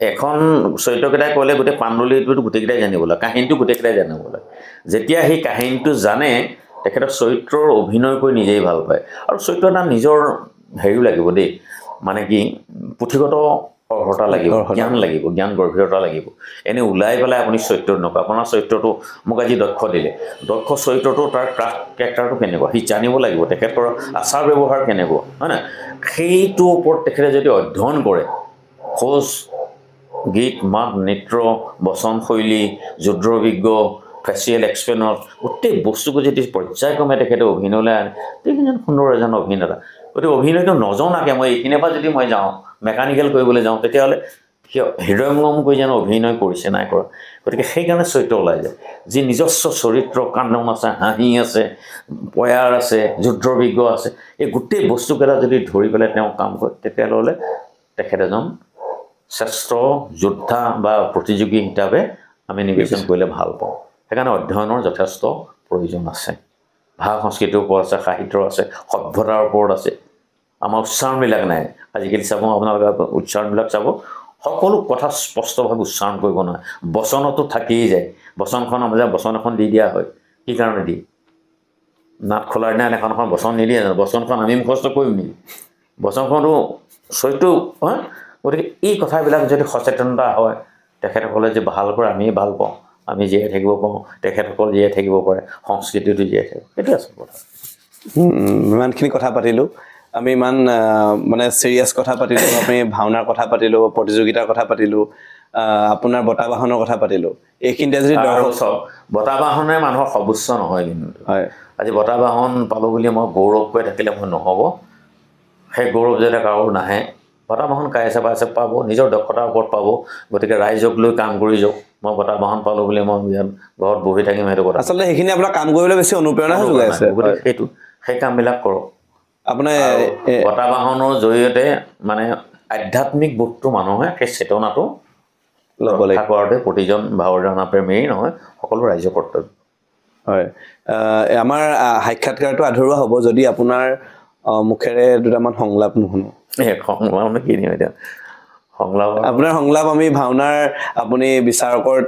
এখন চৰিত্ৰকেইটাই ক'লে গোটেই পাণ্ডুলিটো গোটেইকেইটাই জানিব লাগে কাহিনীটো গোটেইকেইটাই জানিব লাগে যেতিয়া সেই কাহিনীটো জানে তেখেতৰ চৰিত্ৰৰ অভিনয় কৰি নিজেই ভাল পায় আৰু চৰিত্ৰ এটা নিজৰ হেৰিও লাগিব দেই মানে কি পুথিগত অৰ্হতা লাগিব জ্ঞান লাগিব জ্ঞান গভীৰতা লাগিব এনে ওলাই পেলাই আপুনি চৰিত্ৰ নকয় আপোনাৰ চৰিত্ৰটো মোক আজি দক্ষ দিলে দক্ষ চৰিত্ৰটো তাৰ ক্ৰাফ্ট কেৰেক্টাৰটো কেনেকুৱা সি জানিব লাগিব তেখেতৰ আচাৰ ব্যৱহাৰ কেনেকুৱা হয় নাই সেইটোৰ ওপৰত তেখেতে যদি অধ্যয়ন কৰে খোজ গীত মাত নৃত্য বচনশৈলী যুদ্ধৰ অভিজ্ঞ ফেচিয়েল এক্সপ্ৰেছন গোটেই বস্তুবোৰ যদি পৰ্যায়ক্ৰমে তেখেতে অভিনয়লৈ আনে তেখেতজন সুন্দৰ এজন অভিনেতা গতিকে অভিনয়টো নজনাকৈ মই এইখিনিৰ পৰা যদি মই যাওঁ মেকানিকেল কৰিবলৈ যাওঁ তেতিয়াহ'লে হৃদয়ংগম কৰি যেন অভিনয় কৰিছে নাই কৰা গতিকে সেইকাৰণে চৰিত্ৰ ওলাই যায় যি নিজস্ব চৰিত্ৰ কান্দন আছে হাঁহি আছে পয়াৰ আছে যুদ্ধৰ অভিজ্ঞ আছে এই গোটেই বস্তুকেইটা যদি ধৰি পেলাই তেওঁ কাম কৰে তেতিয়াহ'লে তেখেত এজন শ্ৰেষ্ঠ যোদ্ধা বা প্ৰতিযোগী হিচাপে আমি নিৰ্বাচন কৰিলে ভাল পাওঁ সেইকাৰণে অধ্যয়নৰ যথেষ্ট প্ৰয়োজন আছে ভাষা সংস্কৃতিৰ ওপৰত আছে সাহিত্যৰ আছে সভ্যতাৰ ওপৰত আছে আমাৰ উচ্চাৰণবিলাক নাই আজিকালি চাব আপোনালোকে উচ্চাৰণবিলাক চাব সকলো কথা স্পষ্টভাৱে উচ্চাৰণ কৰিব নোৱাৰে বচনতো থাকিয়েই যায় বচনখন আমাৰ বচন এখন দি দিয়া হয় কি কাৰণে দিয়ে নাট খোলাৰ দিনা এখন বচন নিদিয়ে জানো বচনখন আমি মুখস্থ কৰিম নেকি বচনখনটো চৰিত্ৰ হয় গতিকে এই কথাবিলাক যদি সচেতনতা হয় তেখেতসকলে যে ভাল কৰে আমি ভাল পাওঁ আমি জীয়াই থাকিব পাৰোঁ তেখেতসকল জীয়াই থাকিব পাৰে সংস্কৃতিটো জীয়াই থাকিব সেইটো আছে কথা ইমানখিনি কথা পাতিলোঁ আমি ইমান মানে চিৰিয়াছ কথা পাতিলোঁ আমি ভাওনাৰ কথা পাতিলোঁ প্ৰতিযোগিতাৰ কথা পাতিলোঁ আপোনাৰ বঁটা বাহনৰ কথা পাতিলোঁ এইখিনিতে যদি বঁটা বাহনে মানুহৰ সৰ্বোচ্চ নহয় কিন্তু হয় আজি বঁটা বাহন পালোঁ বুলি মই গৌৰৱ কৰি থাকিলে মই নহ'ব সেই গৌৰৱ যাতে কাৰো নাহে বঁটা বাহন কাইছে পাইছে পাব নিজৰ দক্ষতাৰ ওপৰত পাব গতিকে ৰাইজক লৈ কাম কৰি যাওক মই বঁটা বাহন পালোঁ বুলি মই ঘৰত বহি থাকিম সেইটো কথা আচলতে সেইখিনি আপোনাৰ কাম কৰিবলৈ বেছি অনুপ্ৰেৰণা যোগাই আছে গতিকে সেইটো সেই কামবিলাক কৰক আপোনাৰ বঁটা বাহনৰ জৰিয়তে মানে আধ্যাত্মিক বোধটো মানুহে সেই চেতনাটো ল'ব লাগে কৰাটোৱে প্ৰতিজন ভাৱৰীয়া প্ৰেমীয়েই নহয় সকলো ৰাইজৰ কৰ্তব্য হয় আমাৰ সাক্ষাৎকাৰটো আধৰুৱা হ'ব যদি আপোনাৰ মুখেৰে দুটামান সংলাপ নুশুনো সংলাপ কি দিম এতিয়া সংলাপ আপোনাৰ সংলাপ আমি ভাওনাৰ আপুনি বিচাৰকৰ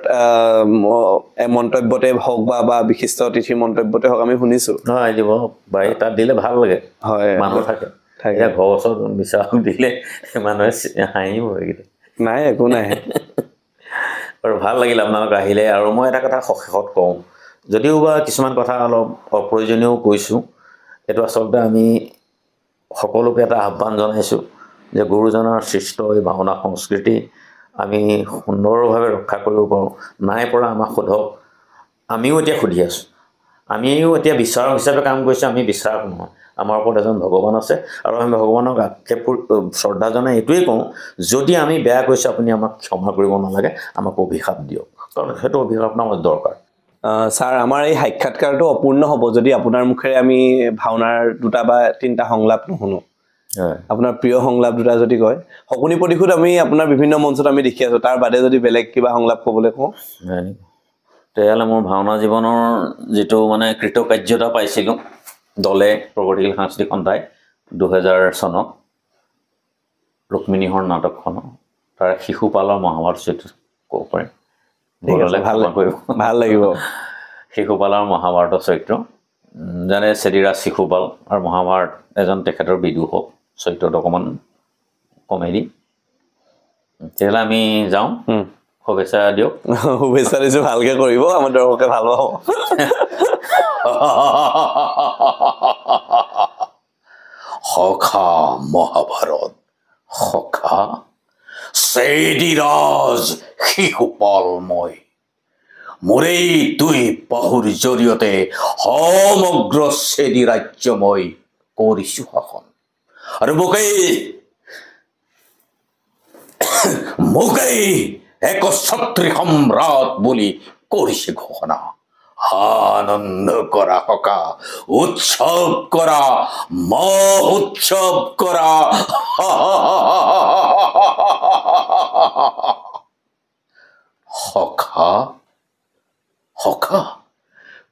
মন্তব্যতে হওক বা বিশিষ্ট অতিথিৰ মন্তব্যতে হওক আমি শুনিছোঁ হয় দিব বাৰী তাত দিলে ভাল লাগে হয় মানুহ থাকে এতিয়া ঘৰৰ ওচৰত বিচাৰক দিলে মানুহে হাঁহিব এইকেইটা নাই একো নাই আৰু ভাল লাগিল আপোনালোক আহিলে আৰু মই এটা কথা শেষত কওঁ যদিও বা কিছুমান কথা অলপ অপ্ৰয়োজনীয়ও কৈছোঁ এইটো আচলতে আমি সকলোকে এটা আহ্বান জনাইছোঁ যে গুৰুজনাৰ সৃষ্ট এই ভাওনা সংস্কৃতি আমি সুন্দৰভাৱে ৰক্ষা কৰিব পাৰোঁ নাই পৰা আমাক সোধক আমিও এতিয়া সুধি আছোঁ আমিও এতিয়া বিচাৰক হিচাপে কাম কৰিছোঁ আমি বিচাৰক নহয় আমাৰ ওপৰত এজন ভগৱান আছে আৰু আমি ভগৱানক আক্ষেপ শ্ৰদ্ধা জনাই এইটোৱেই কওঁ যদি আমি বেয়া কৈছোঁ আপুনি আমাক ক্ষমা কৰিব নালাগে আমাক অভিশাপ দিয়ক কাৰণ সেইটো অভিশাপ আমাৰ দৰকাৰ স্যাৰ আমাৰ এই সাক্ষাৎকাৰটো অপূৰ্ণ হ'ব যদি আপোনাৰ মুখেৰে আমি ভাওনাৰ দুটা বা তিনিটা সংলাপ নুশুনো আপোনাৰ প্ৰিয় সংলাপ দুটা যদি কয় শকুনি প্ৰতিশোধ আমি আপোনাৰ বিভিন্ন মঞ্চত আমি দেখি আছো তাৰ বাদে যদি বেলেগ কিবা সংলাপ ক'বলৈ কওঁ তেতিয়াহ'লে মোৰ ভাওনা জীৱনৰ যিটো মানে কৃতকাৰ্যতা পাইছিলোঁ দলে প্ৰগতিশীল সাংস্কৃতিক সন্থাই 2000 চনত ৰুক্মিণীহৰ নাটকখন তাৰ শিশুপালৰ মহাভাৰত চৰিত্ৰ ক'ব পাৰিম ভাল লাগিব শিশুপালৰ মহাভাৰতৰ চৰিত্ৰ জানে চেদিৰাজ শিশুপাল আৰু মহাভাৰত এজন তেখেতৰ বিদুষ চৰিত্ৰটো অকণমান কমেডি তেতিয়াহ'লে আমি যাওঁ শুভেচ্ছা দিয়ক শুভেচ্ছা দিছোঁ ভালকৈ কৰিব আমাৰ দৰ্শকে ভাল পাব সখা মহাভাৰত সখা চেদিৰাজ শিশুপাল মই মোৰেই দুই বাহুৰ জৰিয়তে সমগ্ৰ চেদি ৰাজ্য মই কৰিছোঁ শাসন আৰু মোকেই এক ছত্ৰী সম্ৰাট বুলি কৰিছে ঘোষণা আনন্দ কৰা সখা উৎসৱ কৰা উৎসৱ কৰা সখা সখা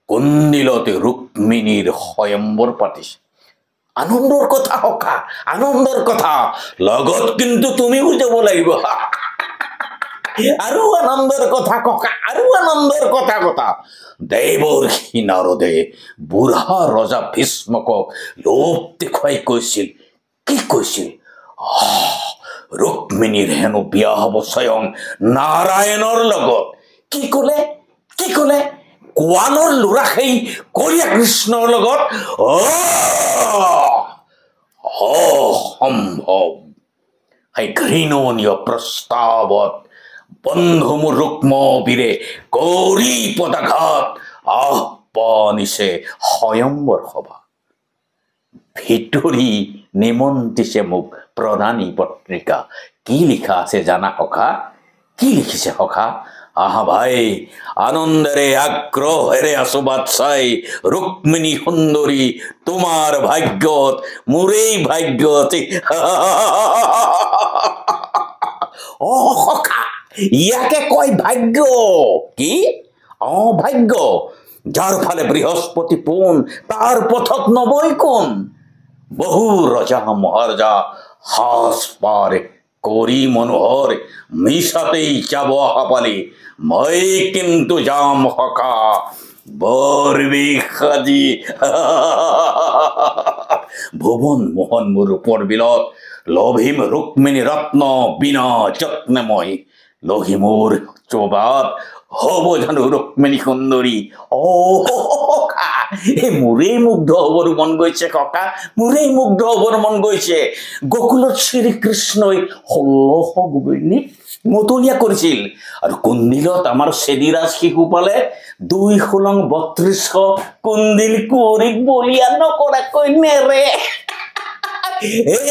কুন্দিলতে ৰুক্মিণীৰ স্বয়ম্বৰ পাতিছে আনন্দৰ কথা সখা আনন্দৰ কথা লগত কিন্তু তুমিও যাব লাগিব আৰু আনন্দৰ কথা ককা আৰু আনন্দৰ কথা দেৱৰ্ষি নাৰদে বুঢ়া ৰজা ভীষ্মকক লোভ দেখুৱাই কৈছিল কি কৈছিল ৰুক্মিণীৰ হেনো বিয়া হ'ব স্বয়ং নাৰায়ণৰ লগত কি ক'লে কোৱানৰ ল'ৰা সেই কলীয়া কৃষ্ণৰ লগত অসম্ভৱ সেই ঘৃণনীয় প্ৰস্তাৱত বন্ধু মোৰ ৰুক্মবীৰে কৰি পদাঘাত আহ্বানিছে স্বয়ম্বৰ সভা ভিতৰি নিমন্ত্ৰিছে মোক প্ৰধানী পত্ৰিকা কি লিখা আছে জানা সখা কি লিখিছে সখা আহা ভাই আনন্দেৰে আগ্ৰহেৰে আশীৰ্বাদ চাই ৰুক্মিণী সুন্দৰী তোমাৰ ভাগ্যত মোৰেই ভাগ্যত সখা ইয়াকে কয় ভাগ্য কি ভাগ্য যাৰ ফালে বৃহস্পতি পোন তাৰ পথত নবৈ কোন বহু ৰজা মহাৰজা সাজ পাৰ কৰি মনোহৰ মিছাতেই যাব অহাপালি মই কিন্তু যাম সখা বৰ বিষাদি ভুৱন মোহন মোৰ ৰূপৰ বিলত লভিম ৰুক্মিণী ৰত্ন বিনা যত্নে মই লহি মোৰ চৌবাত হ'ব জানো ৰুক্মিণী সুন্দৰী মোৰেই মুগ্ধ হ'বৰ মন গৈছে ককা মোৰেই মুগ্ধ হ'বৰ মন গৈছে গোকুলত শ্ৰীকৃষ্ণই 1600 গোপিনীক মতলীয়া কৰিছিল আৰু কুন্দিলত আমাৰ চেদিৰাজ শিশুপালে 2 কুন্দিল কুঁৱৰীক বলিয়া নকৰাকৈ নেৰে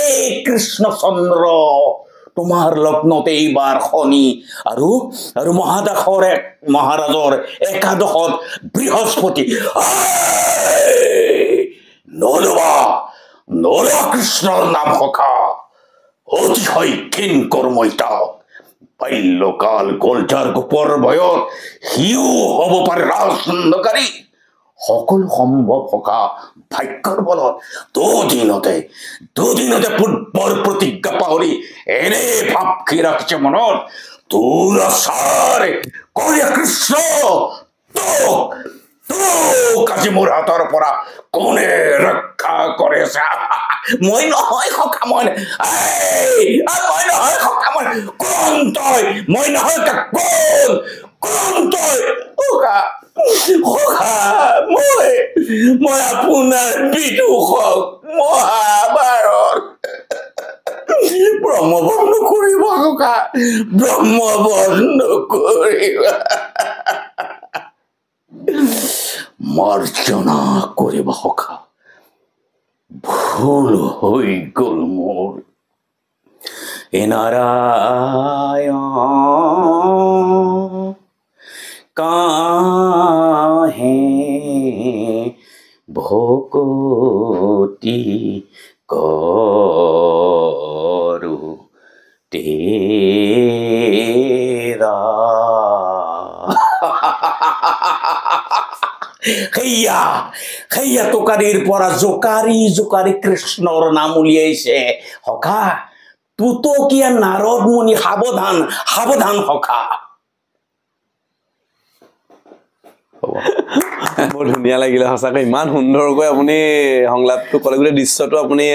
এই কৃষ্ণচন্দ্ৰ তোমাৰ লগ্নতে এইবাৰ শনি আৰু মহাৰাজৰ একাদশত বৃহস্পতি নলবা কৃষ্ণৰ নাম সখা অতিশয় ক্ষীণ কৰ্মইতা বাল্যকাল গ'ল যাৰ গোপৰ বয়স সিও হ'ব পাৰে ৰাজদণ্ডকাৰী সকলো সম্ভৱ সখা ভাগ্যৰ বলত দুদিনতে পূৰ্বৰ প্ৰতিজ্ঞা পাহৰি এনে ভাৱ কি ৰাখিছে মনত তোৰ আচাৰে কলীয়া কৃষ্ণ তোক আজি মোৰ হাতৰ পৰা কোনে ৰক্ষা কৰিছে মই নহয় সখা মই নহয় সখা কোন তই মই নহয় কোন তই মই আপোনাৰ বিদুষক মহাভাৰত ব্ৰহ্মবৰ্ণ কৰিবা সখা ব্ৰহ্মবৰ্ণ কৰিবা মাৰ্জনা কৰিবা সখা ভুল হৈ গ'ল মোৰ নাৰায়ণ ভকতি কৰো তেৰা সেইয়া সেইয়া টোকাৰীৰ পৰা জোকাৰি জোকাৰি কৃষ্ণৰ নাম উলিয়াইছে সখা তুতকীয়া নাৰদ মুনি সাৱধান সাৱধান সখা বৰ ধুনীয়া লাগিলে সঁচাকৈ ইমান সুন্দৰকৈ আপুনি সংলাপটো ক'লে গোটেই দৃশ্যটো আপুনি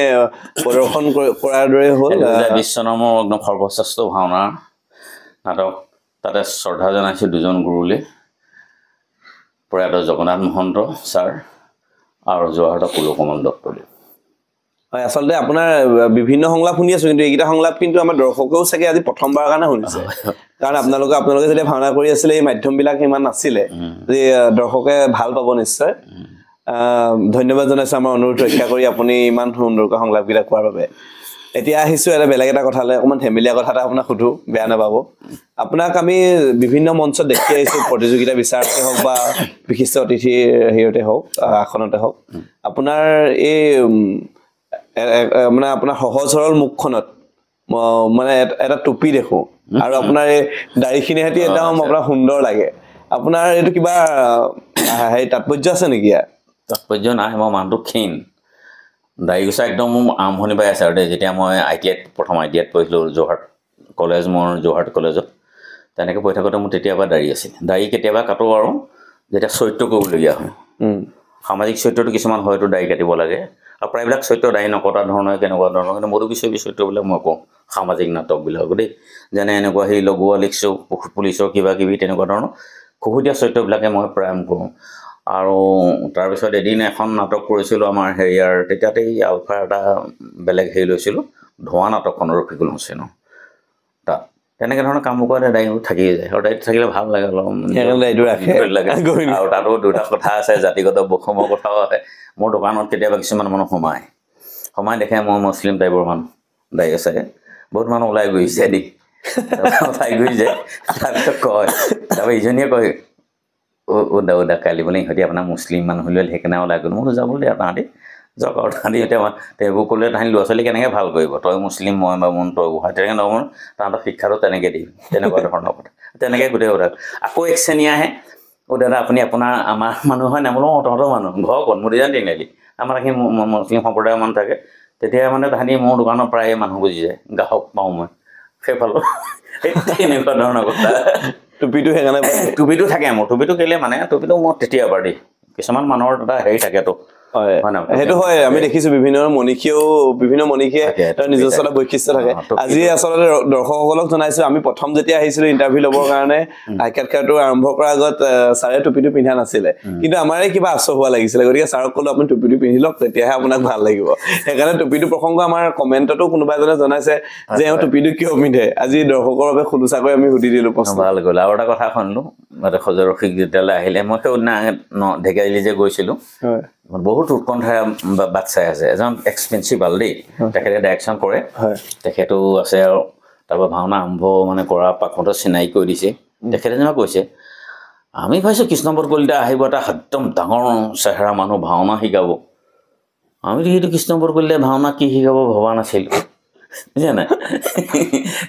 প্ৰদৰ্শন কৰাৰ দৰে হ'ল 2020 চনৰ মোৰ একদম সৰ্বশ্ৰেষ্ঠ ভাওনা নাটক তাতে শ্ৰদ্ধা জনাইছোঁ দুজন গুৰুলৈ প্ৰয়াত জগন্নাথ মহন্ত ছাৰ আৰু যোৰহাটৰ কুলকমল দত্তদেৱ হয় আচলতে আপোনাৰ বিভিন্ন সংলাপ শুনি আছো কিন্তু এইকেইটা সংলাপ কিন্তু আমাৰ দৰ্শকেও চাগে আজি প্ৰথমবাৰৰ কাৰণে শুনিছে কাৰণ আপোনালোকে যেতিয়া ভাওনা কৰি আছিলে এই মাধ্যমবিলাক ইমান নাছিলে যে দৰ্শকে ভাল পাব নিশ্চয় ধন্যবাদ জনাইছো আমাৰ অনুৰোধ ৰক্ষা কৰি আপুনি ইমান সুন্দৰকৈ সংলাপবিলাক কোৱাৰ বাবে এতিয়া আহিছো এটা বেলেগ এটা কথালৈ অকণমান ফেমিলিয়া কথা এটা আপোনাক সুধো বেয়া নাপাব আপোনাক আমি বিভিন্ন মঞ্চত দেখি আহিছো প্ৰতিযোগিতা বিচাৰতে হওক বা বিশিষ্ট অতিথিৰ হেৰিয়তে হওক আসনতে হওক আপোনাৰ এই মানে আপোনাৰ সহজ সৰল মুখখনত মানে এটা টুপি দেখো আৰু আপোনাৰ এই দাড়িখিনি হেতি একদম আপোনাৰ সুন্দৰ লাগে আপোনাৰ এইটো কিবা হেৰি তাৎপৰ্য আছে নেকি তাৎপৰ্য নাই মই মানুহটো ক্ষীণ দাড়ি গুচা একদম আৰম্ভণি পাই আছে আৰু যেতিয়া মই প্ৰথম ITIত পঢ়িছিলোঁ যোৰহাট কলেজ মোৰ যোৰহাট কলেজত তেনেকৈ পঢ়ি থাকোঁতে মোৰ তেতিয়াৰ পৰা দাড়ি আছিল দাড়ি কেতিয়াবা কাটো আৰু যেতিয়া চৰিত্ৰ কৰিবলগীয়া হয় সামাজিক চৰিত্ৰটো কিছুমান হয়তো দাড়ি কাটিব লাগে আৰু প্ৰায়বিলাক চৰিত্ৰ দাড়ি নকটা ধৰণৰ কেনেকুৱা ধৰণৰ কিন্তু মধুবিশ্বৰী চৰিত্ৰবিলাক মই কওঁ সামাজিক নাটকবিলাক দেই যেনে এনেকুৱা সেই লগোৱা লিখিছোঁ পুলিচৰ কিবা কিবি তেনেকুৱা ধৰণৰ খুহুতীয়া চৰিত্ৰবিলাকে মই প্ৰায়ম কৰোঁ আৰু তাৰপিছত এদিন এখন নাটক কৰিছিলোঁ আমাৰ হেৰিয়াৰ তেতিয়াতে আলফাৰ এটা বেলেগ হেৰি লৈছিলোঁ ধোঁৱা নাটকখনৰ ৰফিকুল হুছেইনৰ তাত তেনেকৈ ধৰণৰ কামবোৰ কৰে দাড়িবোৰ থাকিয়ে যায় আৰু দাড়িটো থাকিলে ভাল লাগে অলপ লাগে আৰু তাতো দুটা কথা আছে জাতিগত বৈষম্যৰ কথাও আছে মোৰ দোকানত কেতিয়াবা কিছুমান মানুহ সোমাই দেখে মই মুছলিম টাইপৰ মানুহ দাড়ি আছে বহুত মানুহ ওলাই গৈছে দেই ওলাই গৈছে তাৰপিছত কয় তাৰপৰা ইজনীয়ে কয় ওদা কালি বোলে ইহঁতি আপোনাৰ মুছলিম মানুহ হ'লে সেইকাৰণে ওলাই গ'ল মই যাব দিয়া তাহাঁতি যাওক আৰু তাহাঁতি এতিয়া সেইবোৰ ক'লে তাহাঁতি ল'ৰা ছোৱালী কেনেকৈ ভাল কৰিব তই মুছলিম মই বা মোৰ তই গোহাঁই তেনেকৈ নহ'ব তাহাঁতৰ শিক্ষাটো তেনেকৈ দিম তেনেকুৱা ধৰণৰ কথা তেনেকৈ গোটেই কথা আকৌ এক শ্ৰেণী আহে দাদা আপুনি আমাৰ মানুহ হয় নাই বোলো তহঁতৰ মানুহ ঘৰ ক'ত মোৰ দিজান তিনিআলি আমাৰ এইখিনি মুছলিম সম্প্ৰদায়ৰ মানুহ থাকে তেতিয়া মানে তাহাঁতি মোৰ দোকানৰ প্ৰায়ে মানুহ বুজি যায় গ্ৰাহক পাওঁ মই সেইফালৰ এনেকুৱা ধৰণৰ কথা টুপিটো সেইকাৰণে টুপিটো থাকে মোৰ টুপিটো কেলে মানে টুপিটো মোৰ তেতিয়া এবাৰ দেই কিছুমান মানুহৰ এটা হেৰি থাকেতো হয় সেইটো হয় আমি দেখিছো বিভিন্ন মনিষীয়ে তাৰ নিজস্ব এটা বৈশিষ্ট্য থাকে আজি আচলতে দৰ্শকসকলক জনাইছো আমি প্ৰথম যেতিয়া আহিছিলো ইণ্টাৰভিউ ল'বৰ কাৰণে সাক্ষাৎকাৰটো আৰম্ভ কৰাৰ আগত ছাৰে টুপিটো পিন্ধা নাছিলে কিন্তু আমাৰে কিবা আচৰ হোৱা লাগিছিলে গতিকে ছাৰক ক'লো আপুনি টুপিটো পিন্ধি লওক তেতিয়াহে আপোনাক ভাল লাগিব সেইকাৰণে টুপিটো প্ৰসংগ আমাৰ কমেণ্টতো কোনোবা এজনে জনাইছে যে এওঁ টুপিটো কিয় পিন্ধে আজি দৰ্শকৰ বাবে খুলুচাকৈ আমি সুধি দিলো প্ৰশ্ন ভাল গ'ল আৰু এটা কথা শুনিলো সজৰসিক যেতিয়ালৈ আহিলে মই সেইদিনা ঢেকিয়াজুলি যে গৈছিলোঁ বহুত উৎকণ্ঠাৰে বাট চাই আছে এজন এক্সপেঞ্চিভ দেই তেখেতে ডাইৰেকশ্যন কৰে তেখেতো আছে আৰু তাৰপৰা ভাওনা আৰম্ভ মানে কৰাৰ পাকতে চিনাকি কৰি দিছে তেখেতে যেনিবা কৈছে আমি ভাবিছোঁ কৃষ্ণপদ কলিতা আহিব এটা একদম ডাঙৰ চেহেৰা মানুহ ভাওনা শিকাব আমিতো সেইটো কৃষ্ণপদ কলিতাই ভাওনা কি শিকাব ভবা নাছিলোঁ বুজিছে নাই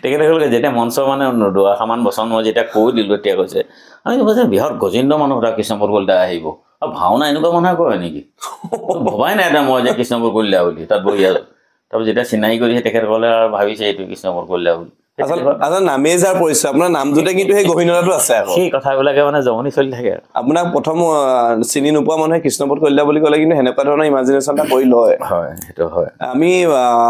তেখেতে ক'লে যেতিয়া মঞ্চৰ মানে দুআষাৰমান বচন মই যেতিয়া কৈ দিলোঁ তেতিয়া কৈছে আমি কৈছে বৃহৎ গজেন্দ্ৰ মানুহ এটা কৃষ্ণপদ কলিতা আহিব আৰু ভাওনা এনেকুৱা মানুহে কৰে নেকি ভবাই নাই এটা মই যে কৃষ্ণপদ কলিতা বুলি তাত বহি আছোঁ তাৰপিছত যেতিয়া চিনাকি কৰিছে তেখেতসকলে আৰু ভাবিছে এইটো কৃষ্ণপদ কলিতা বুলি আচলতে নামেই যাৰ পৰিচয় আপোনাৰ নামটোতে কিন্তু সেই গহীনতাটো আছে সেই কথাবিলাকে মানে জমনি চলি থাকে আপোনাক প্ৰথম চিনি নোপোৱা মানুহে কৃষ্ণপদ কলিতা বুলি ক'লে কিন্তু সেনেকুৱা ধৰণৰ ইমাজিনেশ্যন এটা কৰি লয় হয় সেইটো হয় আমি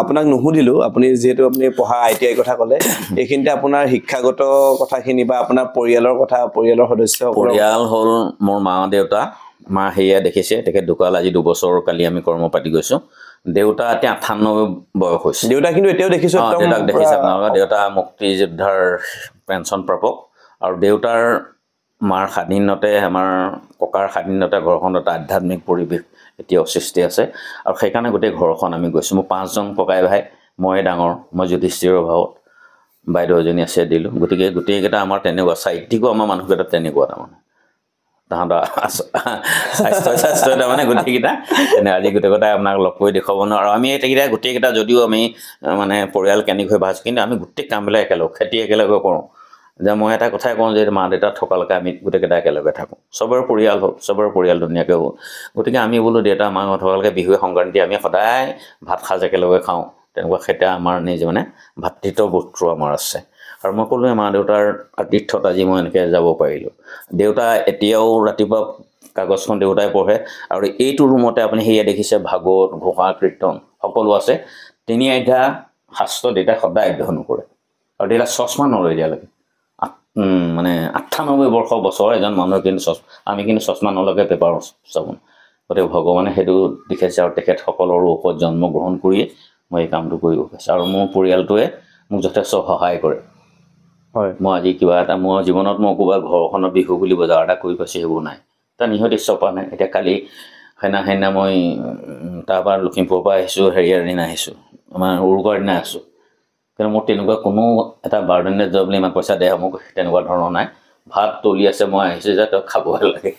আপোনাক নুসুধিলো আপুনি যিহেতু আপুনি পঢ়া ITI কথা ক'লে এইখিনিতে আপোনাৰ শিক্ষাগত কথাখিনি বা আপোনাৰ পৰিয়ালৰ কথা পৰিয়ালৰ সদস্য পৰিয়াল হ'ল মোৰ মা দেউতা মা সেয়া দেখিছে তেখেত ঢুকাল আজি 2 বছৰ কালি আমি কৰ্ম পাতি গৈছোঁ দেউতা এতিয়া 98 বয়স হৈছে দেউতা কিন্তু এতিয়াও দেখিছো দেউতাক দেখিছে আপোনালোকে দেউতা মুক্তিযোদ্ধাৰ পেঞ্চন প্ৰাপক আৰু দেউতাৰ মাৰ স্বাধীনতে আমাৰ ককাৰ স্বাধীনতে ঘৰখনত এটা আধ্যাত্মিক পৰিৱেশ এতিয়াও সৃষ্টি আছে আৰু সেইকাৰণে গোটেই ঘৰখন আমি গৈছোঁ মোৰ 5জন ককাই ভাই মই ডাঙৰ মই যুধিষ্ঠিৰৰ ভাৱত বাইদেউ এজনী আছে দিলোঁ গতিকে গোটেইকেইটা আমাৰ তেনেকুৱা সাহিত্যিকো আমাৰ মানুহকেইটা তেনেকুৱা তাৰমানে তাহাঁতৰ স্বাস্থ্য মানে গোটেইকেইটা এনে আজি গোটেইকেইটাই আপোনাক লগ কৰি দেখুৱাব নোৱাৰোঁ আৰু আমি এইকেইটা গোটেইকেইটা যদিও আমি মানে পৰিয়াল কেনেকৈ হৈ ভাজ কিন্তু আমি গোটেই কামবিলাক একেলগে খেতি একেলগে কৰোঁ যে মই এটা কথাই কওঁ যে মা দেউতা থকালৈকে আমি গোটেইকেইটা একেলগে থাকোঁ চবৰে পৰিয়াল হ'ল চবৰে পৰিয়াল ধুনীয়াকৈ হ'ল গতিকে আমি বোলো দেউতা মা থকালৈকে বিহুৱে সংক্ৰান্তি আমি সদায় ভাত সাজ একেলগে খাওঁ তেনেকুৱা সেইটা আমাৰ নিজে মানে ভাতৃত্ববোধটো আমাৰ আছে আৰু মই ক'লোৱে মা দেউতাৰ আতিথ্যত আজি মই এনেকৈ যাব পাৰিলোঁ দেউতা এতিয়াও ৰাতিপুৱা কাগজখন দেউতাই পঢ়ে আৰু এইটো ৰুমতে আপুনি সেয়া দেখিছে ভাগৱত ঘোষা কীৰ্তন সকলো আছে 3 অধ্যায় শাস্ত্ৰ দেউতাই সদায় অধ্যয়ন কৰে আৰু দেউতা চশমা নলয় এতিয়ালৈকে মানে 98 বছৰ এজন মানুহৰ কিন্তু আমি কিন্তু চশমা নলগাকৈ পেপাৰ চাবোন গতিকে ভগৱানে সেইটো দেখাইছে আৰু তেখেতসকলৰো ঔষধ জন্ম গ্ৰহণ কৰিয়ে মই এই কামটো কৰিব পাৰিছোঁ আৰু মোৰ পৰিয়ালটোৱে মোক যথেষ্ট সহায় কৰে হয় মই আজি কিবা এটা মোৰ জীৱনত মই ক'ৰবাত ঘৰখনৰ বিহু বুলি বজাৰ এটা কৰি পাইছোঁ সেইবোৰ নাই তাৰ নিহত ইচ্ছা পোৱা নাই এতিয়া কালি সেইদিনা মই তাৰপৰা লখিমপুৰৰ পৰা আহিছোঁ হেৰিয়াৰ দিনা আহিছোঁ আমাৰ উৰুকাৰ দিনা আহিছোঁ কিন্তু মোৰ তেনেকুৱা কোনো এটা বাৰ্ডেনেড জব বুলি ইমান পইচা দিয়ে মোক তেনেকুৱা ধৰণৰ নাই ভাত তলি আছে মই আহিছোঁ যে তই খাব লাগে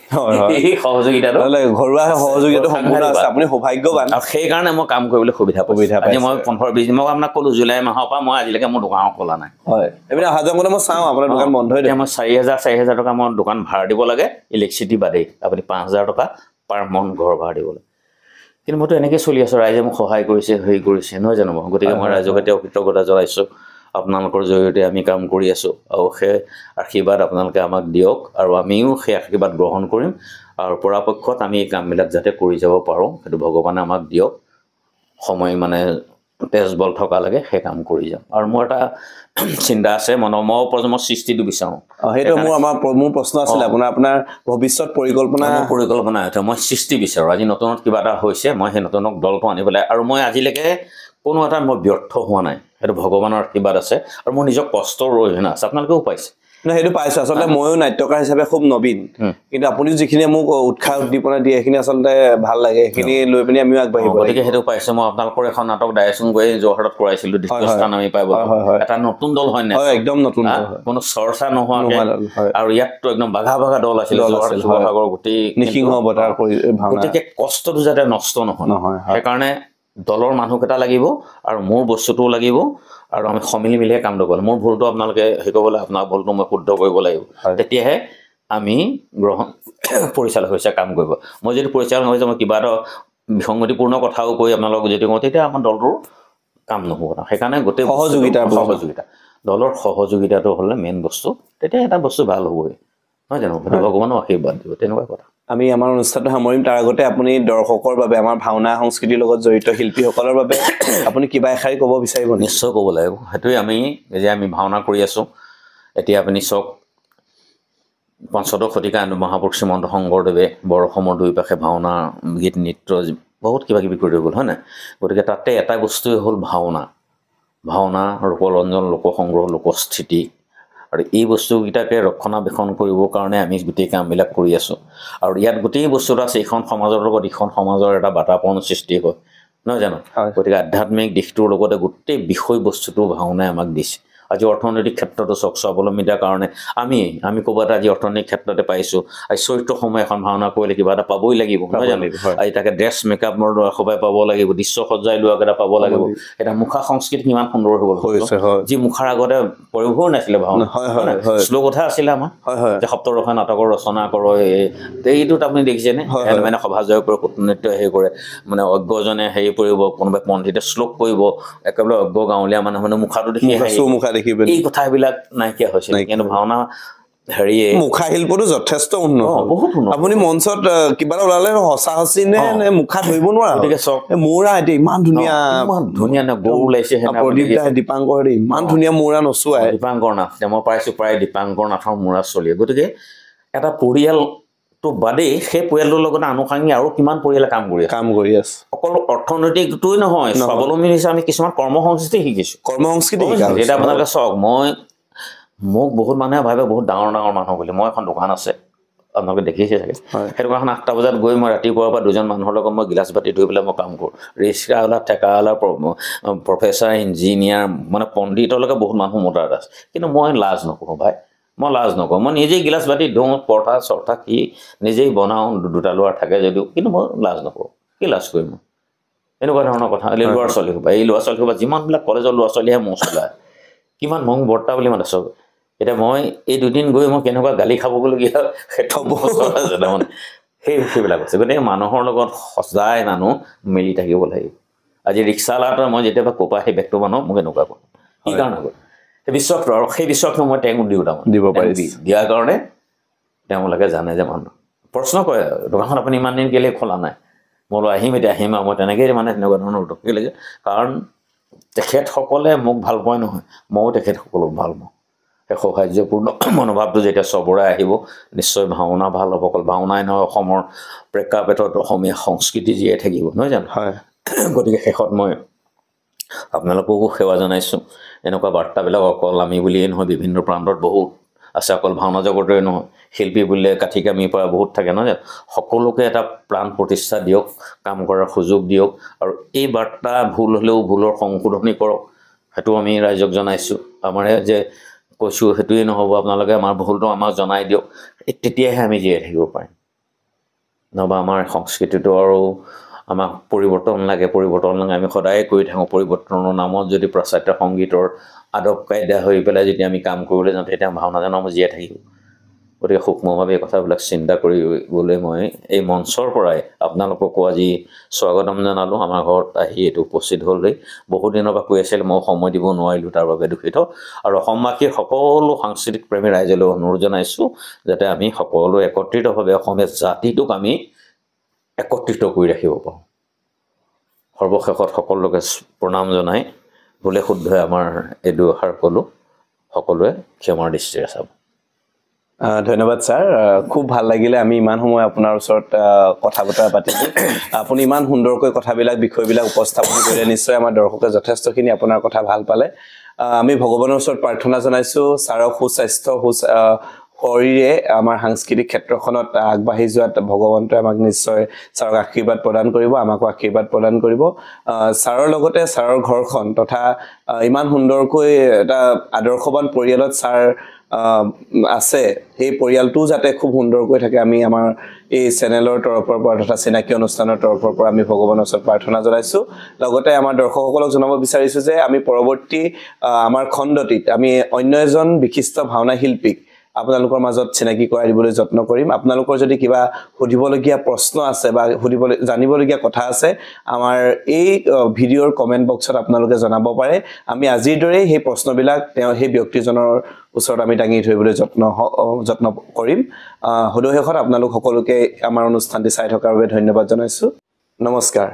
এই সহযোগিতাটো ঘৰুৱা সহযোগিতাটো সম্পূৰ্ণ আছে আপুনি সৌভাগ্যৱান আৰু সেইকাৰণে মই কাম কৰিবলৈ সুবিধা আজি মই 15-20 মই আপোনাক ক'লোঁ জুলাই মাহৰ পৰা মই আজিলৈকে মোৰ দোকান খোলা নাই হয় এইপিনে অহা যোৱা মই চাওঁ আপোনাৰ দোকান বন্ধ হৈ এতিয়া মই 4,000 টকা মই দোকান ভাড়া দিব লাগে ইলেক্ট্ৰিচিটি বাদেই আপুনি 5,000 টকা পাৰ মন্থ ঘৰ ভাড়া দিব লাগে কিন্তু মইতো এনেকৈ চলি আছোঁ ৰাইজে মোক সহায় কৰিছে হেৰি কৰিছে নহয় জানো মই গতিকে মই ৰাইজক এতিয়াও কৃতজ্ঞতা জনাইছোঁ আপোনালোকৰ জৰিয়তে আমি কাম কৰি আছোঁ আৰু সেই আশীৰ্বাদ আপোনালোকে আমাক দিয়ক আৰু আমিও সেই আশীৰ্বাদ গ্ৰহণ কৰিম আৰু পৰাপক্ষত আমি এই কামবিলাক যাতে কৰি যাব পাৰোঁ সেইটো ভগৱানে আমাক দিয়ক সময় মানে তেজবল থকা লাগে সেই কাম কৰি যাম আৰু মোৰ এটা চিন্তা আছে নৱ প্ৰজন্মৰ সৃষ্টিটো বিচাৰোঁ সেইটো মোৰ প্ৰশ্ন আছিলে আপোনাৰ ভৱিষ্যত পৰিকল্পনা মই সৃষ্টি বিচাৰোঁ আজি নতুনত কিবা এটা হৈছে মই সেই নতুনক দলটো আনি পেলাই আৰু মই আজিলৈকে কোনো এটা মই ব্যৰ্থ হোৱা নাই সেইটো ভগৱানৰ আশীৰ্বাদ আছে আৰু মোৰ নিজৰ কষ্টৰ প্ৰয়োজন আছে আপোনালোকেও পাইছে সেইটো পাইছোঁ আচলতে ময়ো নাট্যকাৰ হিচাপে খুব নবীন কিন্তু আপুনি যিখিনি মোক উৎসাহ উদ্দীপনা দিয়ে সেইখিনি আচলতে ভাল লাগে সেইখিনি লৈ পিনি আমিও আগবাঢ়িব গতিকে সেইটো পাইছোঁ মই আপোনালোকৰ এখন নাটক ডাইৰেকশ্যন কৰি যোৰহাটত কৰাইছিলোঁ দ্বিতীয় স্থান আমি পাই এটা নতুন দল হয় নাই একদম নতুন কোনো চৰ্চা নোহোৱাকৈ আৰু ইয়াততো একদম বাঘা দল আছিলে শিৱসাগৰ গোটেই নৃসিংহ অৱতাৰ গতিকে কষ্টটো যাতে নষ্ট নহয় সেইকাৰণে দলৰ মানুহকেইটা লাগিব আৰু মোৰ বস্তুটোও লাগিব আৰু আমি সমিলি মিলিহে কামটো কৰিম মোৰ ভুলটো আপোনালোকে শিকাবলৈ আপোনাৰ ভুলটো মই শুদ্ধ কৰিব লাগিব তেতিয়াহে আমি পৰিচালক হৈছে কাম কৰিব মই যদি পৰিচালক হৈছে মই কিবা এটা বিসংগতিপূৰ্ণ কথাও কৈ আপোনালোকক যদি কওঁ তেতিয়া আমাৰ দলটোৰ কাম নহ'ব সেইকাৰণে গোটেই সহযোগিতা দলৰ সহযোগিতাটো হ'লে মেইন বস্তু তেতিয়া এটা বস্তু ভাল হ'বই নহয় জানো ভগৱানৰ আশীৰ্বাদ দিব তেনেকুৱা কথা আমি আমাৰ অনুষ্ঠানটো সামৰিম তাৰ আগতে আপুনি দৰ্শকৰ বাবে আমাৰ ভাওনা সংস্কৃতিৰ লগত জড়িত শিল্পীসকলৰ বাবে আপুনি কিবা এষাৰি ক'ব বিচাৰিব নিশ্চয় ক'ব লাগিব সেইটোৱে আমি ভাওনা কৰি আছোঁ এতিয়া আপুনি চাওক পঞ্চদশ শতিকা মহাপুৰুষ শ্ৰীমন্ত শংকৰদেৱে বৰ অসমৰ দুই পাশে ভাওনা গীত নৃত্য বহুত কিবা কিবি কৰি গ'ল হয় নাই গতিকে তাতে এটা বস্তুৱে হ'ল ভাওনা ৰূপৰঞ্জন লোকসংগ্ৰহ লোকস্থিতি আৰু এই বস্তুকেইটাকে ৰক্ষণাবেক্ষণ কৰিবৰ কাৰণে আমি গোটেই কামবিলাক কৰি আছোঁ আৰু ইয়াত গোটেই বস্তুটো আছে এইখন সমাজৰ লগত ইখন সমাজৰ এটা বাতাবৰণ সৃষ্টি হয় নহয় জানো গতিকে আধ্যাত্মিক দিশটোৰ লগতে গোটেই বিষয়বস্তুটো ভাওনাই আমাক দিছে আজি অৰ্থনৈতিক ক্ষেত্ৰতো স্বাৱলম্বিতাৰ কাৰণে আমি ক'ৰবাত আজি অৰ্থনৈতিক ক্ষেত্ৰতে পাইছোঁ আজি চৰিত্ৰসমূহ এখন ভাওনা কৰিলে কিবা এটা পাবই লাগিব নহয় জানো আজি তাকে ড্ৰেছ মেকআপৰ সবাই পাব লাগিব দৃশ্য সজ্জাই লোৱাকেইটা পাব লাগিব এটা মুখা সংস্কৃতি কিমান সুন্দৰ হৈ গ'ল যি মুখাৰ আগতে পৰিভৰ নাছিলে ভাওনা শ্লোক কথা আছিলে আমাৰ যে সপ্তৰসা নাটকৰ ৰচনা কৰ এইটোত আপুনি দেখিছেনে মানে সভা জয় কৰে কূটনৃত্য হেৰি কৰে মানে অজ্ঞজনে হেৰি কৰিব কোনোবাই পণ্ডিতে শ্লোক কৰিব একেবাৰে অজ্ঞ গাঁৱলীয়া মানুহ মুখাটো দেখি এই কথাবিলাক নাইকিয়া হৈছিল কিন্তু ভাওনা হেৰিয়ে মুখা শিল্পটো যথেষ্ট উন্নত আপুনি মঞ্চত কিবা এটা ওলালে সঁচা সঁচি নে মুখা ধৰিব নোৱাৰা গতিকে চাওক মৌৰা এতিয়া ইমান ধুনীয়া গৰু ওলাইছে দীপাংকৰ ইমান ধুনীয়া মৌৰা নচুৱাই দীপাংকৰ নাথ মই পাইছোঁ প্ৰায় দীপাংকৰ নাথৰ মৌৰা চলি গতিকে এটা পৰিয়ালটো বাদেই সেই পৰিয়ালটোৰ লগত আনুষাংগিক আৰু কিমান পৰিয়ালে কাম কৰি আছে অকল অৰ্থনৈতিকটোৱেই নহয় স্বাৱলম্বী হিচাপে আমি কিছুমান কৰ্মসংস্কৃতি শিকিছোঁ এতিয়া আপোনালোকে চাওক মোক বহুত মানুহে ভাবে বহুত ডাঙৰ মানুহ বুলি মই এখন দোকান আছে আপোনালোকে দেখিছে চাগে সেই দোকানখন 8টা বজাত গৈ মই ৰাতিপুৱাৰ পৰা দুজন মানুহৰ লগত মই গিলাচ বাতি ধুই পেলাই মই কাম কৰোঁ ৰিক্সাৱালা ঠেকাৱালা প্ৰফেচাৰ ইঞ্জিনিয়াৰ মানে পণ্ডিতলৈকে বহুত মানুহ মোৰ তাত আছে কিন্তু মই লাজ নকৰোঁ ভাই মই লাজ নকৰোঁ মই নিজেই গিলাচ বাতি দিওঁ পৰঠা চৰঠা কি নিজেই বনাওঁ দুটা ল'ৰা থাকে যদিও কিন্তু মই লাজ নকৰোঁ কি লাজ কৰিম মই এনেকুৱা ধৰণৰ কথা ল'ৰা ছোৱালী সোপা এই ল'ৰা ছোৱালী সোপা যিমানবিলাক কলেজৰ ল'ৰা ছোৱালীহে মোৰ চলায় কিমান মং বৰ্তা বুলি মাতে চব এতিয়া মই এই দুদিন গৈ মই কেনেকুৱা গালি খাবগৈলগীয়া সেইটো মানে সেইবিলাক আছে গতিকে মানুহৰ লগত সজাই মানুহ মিলি থাকিব লাগিব আজি ৰিক্সাৱালাটোৰ মই যেতিয়াবা ক'পা সেই বেগটো মানুহ মোক এনেকুৱা কৰোঁ কি কাৰণে কৰোঁ সেই বিশ্বাসটো আৰু সেই বিশ্বাসটো মই তেওঁক দিওঁ তাৰমানে দিব পাৰিম দিয়াৰ কাৰণে তেওঁলোকে জানে যে মানুহ প্ৰশ্ন কৰে দোকানখন আপুনি ইমান দিন কেলৈ খোলা নাই মই বোলো আহিম এতিয়া আহিম আৰু মই তেনেকৈয়ে মানে তেনেকুৱা ধৰণৰ উঠক কেলৈ কাৰণ তেখেতসকলে মোক ভাল পায় নহয় ময়ো তেখেতসকলক ভাল পাওঁ সেই সৌহাৰ্যপূৰ্ণ মনোভাৱটো যেতিয়া চবৰে আহিব নিশ্চয় ভাওনা ভাল হ'ব অকল ভাওনাই নহয় অসমৰ প্ৰেক্ষাপটত অসমীয়া সংস্কৃতি জীয়াই থাকিব নহয় জানো হয় গতিকে শেষত মই আপোনালোককো সেৱা জনাইছোঁ এনেকুৱা বাৰ্তাবিলাক অকল আমি বুলিয়েই নহয় বিভিন্ন প্ৰান্তত বহুত আছে অকল ভাওনা জগতৰে নহয় শিল্পী বুলিলে কাঠি কামিৰ পৰা বহুত থাকে নহয় জানো সকলোকে এটা প্ৰাণ প্ৰতিষ্ঠা দিয়ক কাম কৰাৰ সুযোগ দিয়ক আৰু এই বাৰ্তা ভুল হ'লেও ভুলৰ সংশোধনী কৰক সেইটো আমি ৰাইজক জনাইছোঁ আমাৰে যে কৈছোঁ সেইটোৱেই নহ'ব আপোনালোকে আমাৰ ভুলটো আমাক জনাই দিয়ক তেতিয়াহে আমি জীয়াই থাকিব পাৰিম নহ'বা আমাৰ সংস্কৃতিটো আৰু আমাক পৰিৱৰ্তন লাগে আমি সদায়ে কৰি থাকোঁ পৰিৱৰ্তনৰ নামত যদি পাশ্চাত্য সংগীতৰ আদব কাইদা হৈ পেলাই যদি আমি কাম কৰিবলৈ যাওঁ তেতিয়া ভাওনা জানো আমি জীয়াই থাকিব গতিকে সূক্ষ্মভাৱে এই কথাবিলাক চিন্তা কৰিবলৈ মই এই মঞ্চৰ পৰাই আপোনালোককো আজি স্বাগতম জনালোঁ আমাৰ ঘৰত আহি এইটো উপস্থিত হ'লগৈ বহুদিনৰ পৰা কৈ আছিল মই সময় দিব নোৱাৰিলোঁ তাৰ বাবে দুখিত আৰু অসমবাসীৰ সকলো সাংস্কৃতিক প্ৰেমী ৰাইজলৈ অনুৰোধ জনাইছোঁ যাতে আমি সকলো একত্ৰিতভাৱে অসমীয়া জাতিটোক আমি একত্ৰিত কৰি ৰাখিব পাৰোঁ সৰ্বশেষত সকলোকে প্ৰণাম জনাই ভুলে শুদ্ধই আমাৰ এই দুআষাৰ ক'লোঁ সকলোৱে ক্ষমাৰ দৃষ্টিৰে চাব ধন্যবাদ ছাৰ খুব ভাল লাগিলে আমি ইমান সময় আপোনাৰ ওচৰত কথা বতৰা পাতিলোঁ আপুনি ইমান সুন্দৰকৈ কথাবিলাক বিষয়বিলাক উপস্থাপন কৰিলে নিশ্চয় আমাৰ দৰ্শকে যথেষ্টখিনি আপোনাৰ কথা ভাল পালে আমি ভগৱানৰ ওচৰত প্ৰাৰ্থনা জনাইছোঁ ছাৰক সুস্বাস্থ্য শৰীৰে আমাৰ সাংস্কৃতিক ক্ষেত্ৰখনত আগবাঢ়ি যোৱাত ভগৱন্তই আমাক নিশ্চয় ছাৰক আশীৰ্বাদ প্ৰদান কৰিব আমাকো আশীৰ্বাদ প্ৰদান কৰিব ছাৰৰ লগতে ছাৰৰ ঘৰখন তথা ইমান সুন্দৰকৈ এটা আদৰ্শৱান পৰিয়ালত ছাৰ আছে সেই পৰিয়ালটোও যাতে খুব সুন্দৰকৈ থাকে আমি আমাৰ এই চেনেলৰ তৰফৰ পৰা তথা চিনাকি অনুষ্ঠানৰ তৰফৰ পৰা আমি ভগৱানৰ ওচৰত প্ৰাৰ্থনা জনাইছোঁ লগতে আমাৰ দৰ্শকসকলক জনাব বিচাৰিছোঁ যে আমি পৰৱৰ্তী আমাৰ খণ্ডটিত আমি অন্য এজন বিশিষ্ট ভাওনা শিল্পীক আপোনালোকৰ মাজত চিনাকি কৰাই দিবলৈ যত্ন কৰিম আপোনালোকৰ যদি কিবা সুধিবলগীয়া প্ৰশ্ন আছে বা জানিবলগীয়া কথা আছে আমাৰ এই ভিডিঅ'ৰ কমেণ্ট বক্সত আপোনালোকে জনাব পাৰে আমি আজিৰ দৰে সেই প্ৰশ্নবিলাক তেওঁ সেই ব্যক্তিজনৰ ওচৰত আমি দাঙি ধৰিবলৈ যত্ন কৰিম সদৌ শেষত আপোনালোক সকলোকে আমাৰ অনুষ্ঠানটি চাই থকাৰ বাবে ধন্যবাদ জনাইছোঁ নমস্কাৰ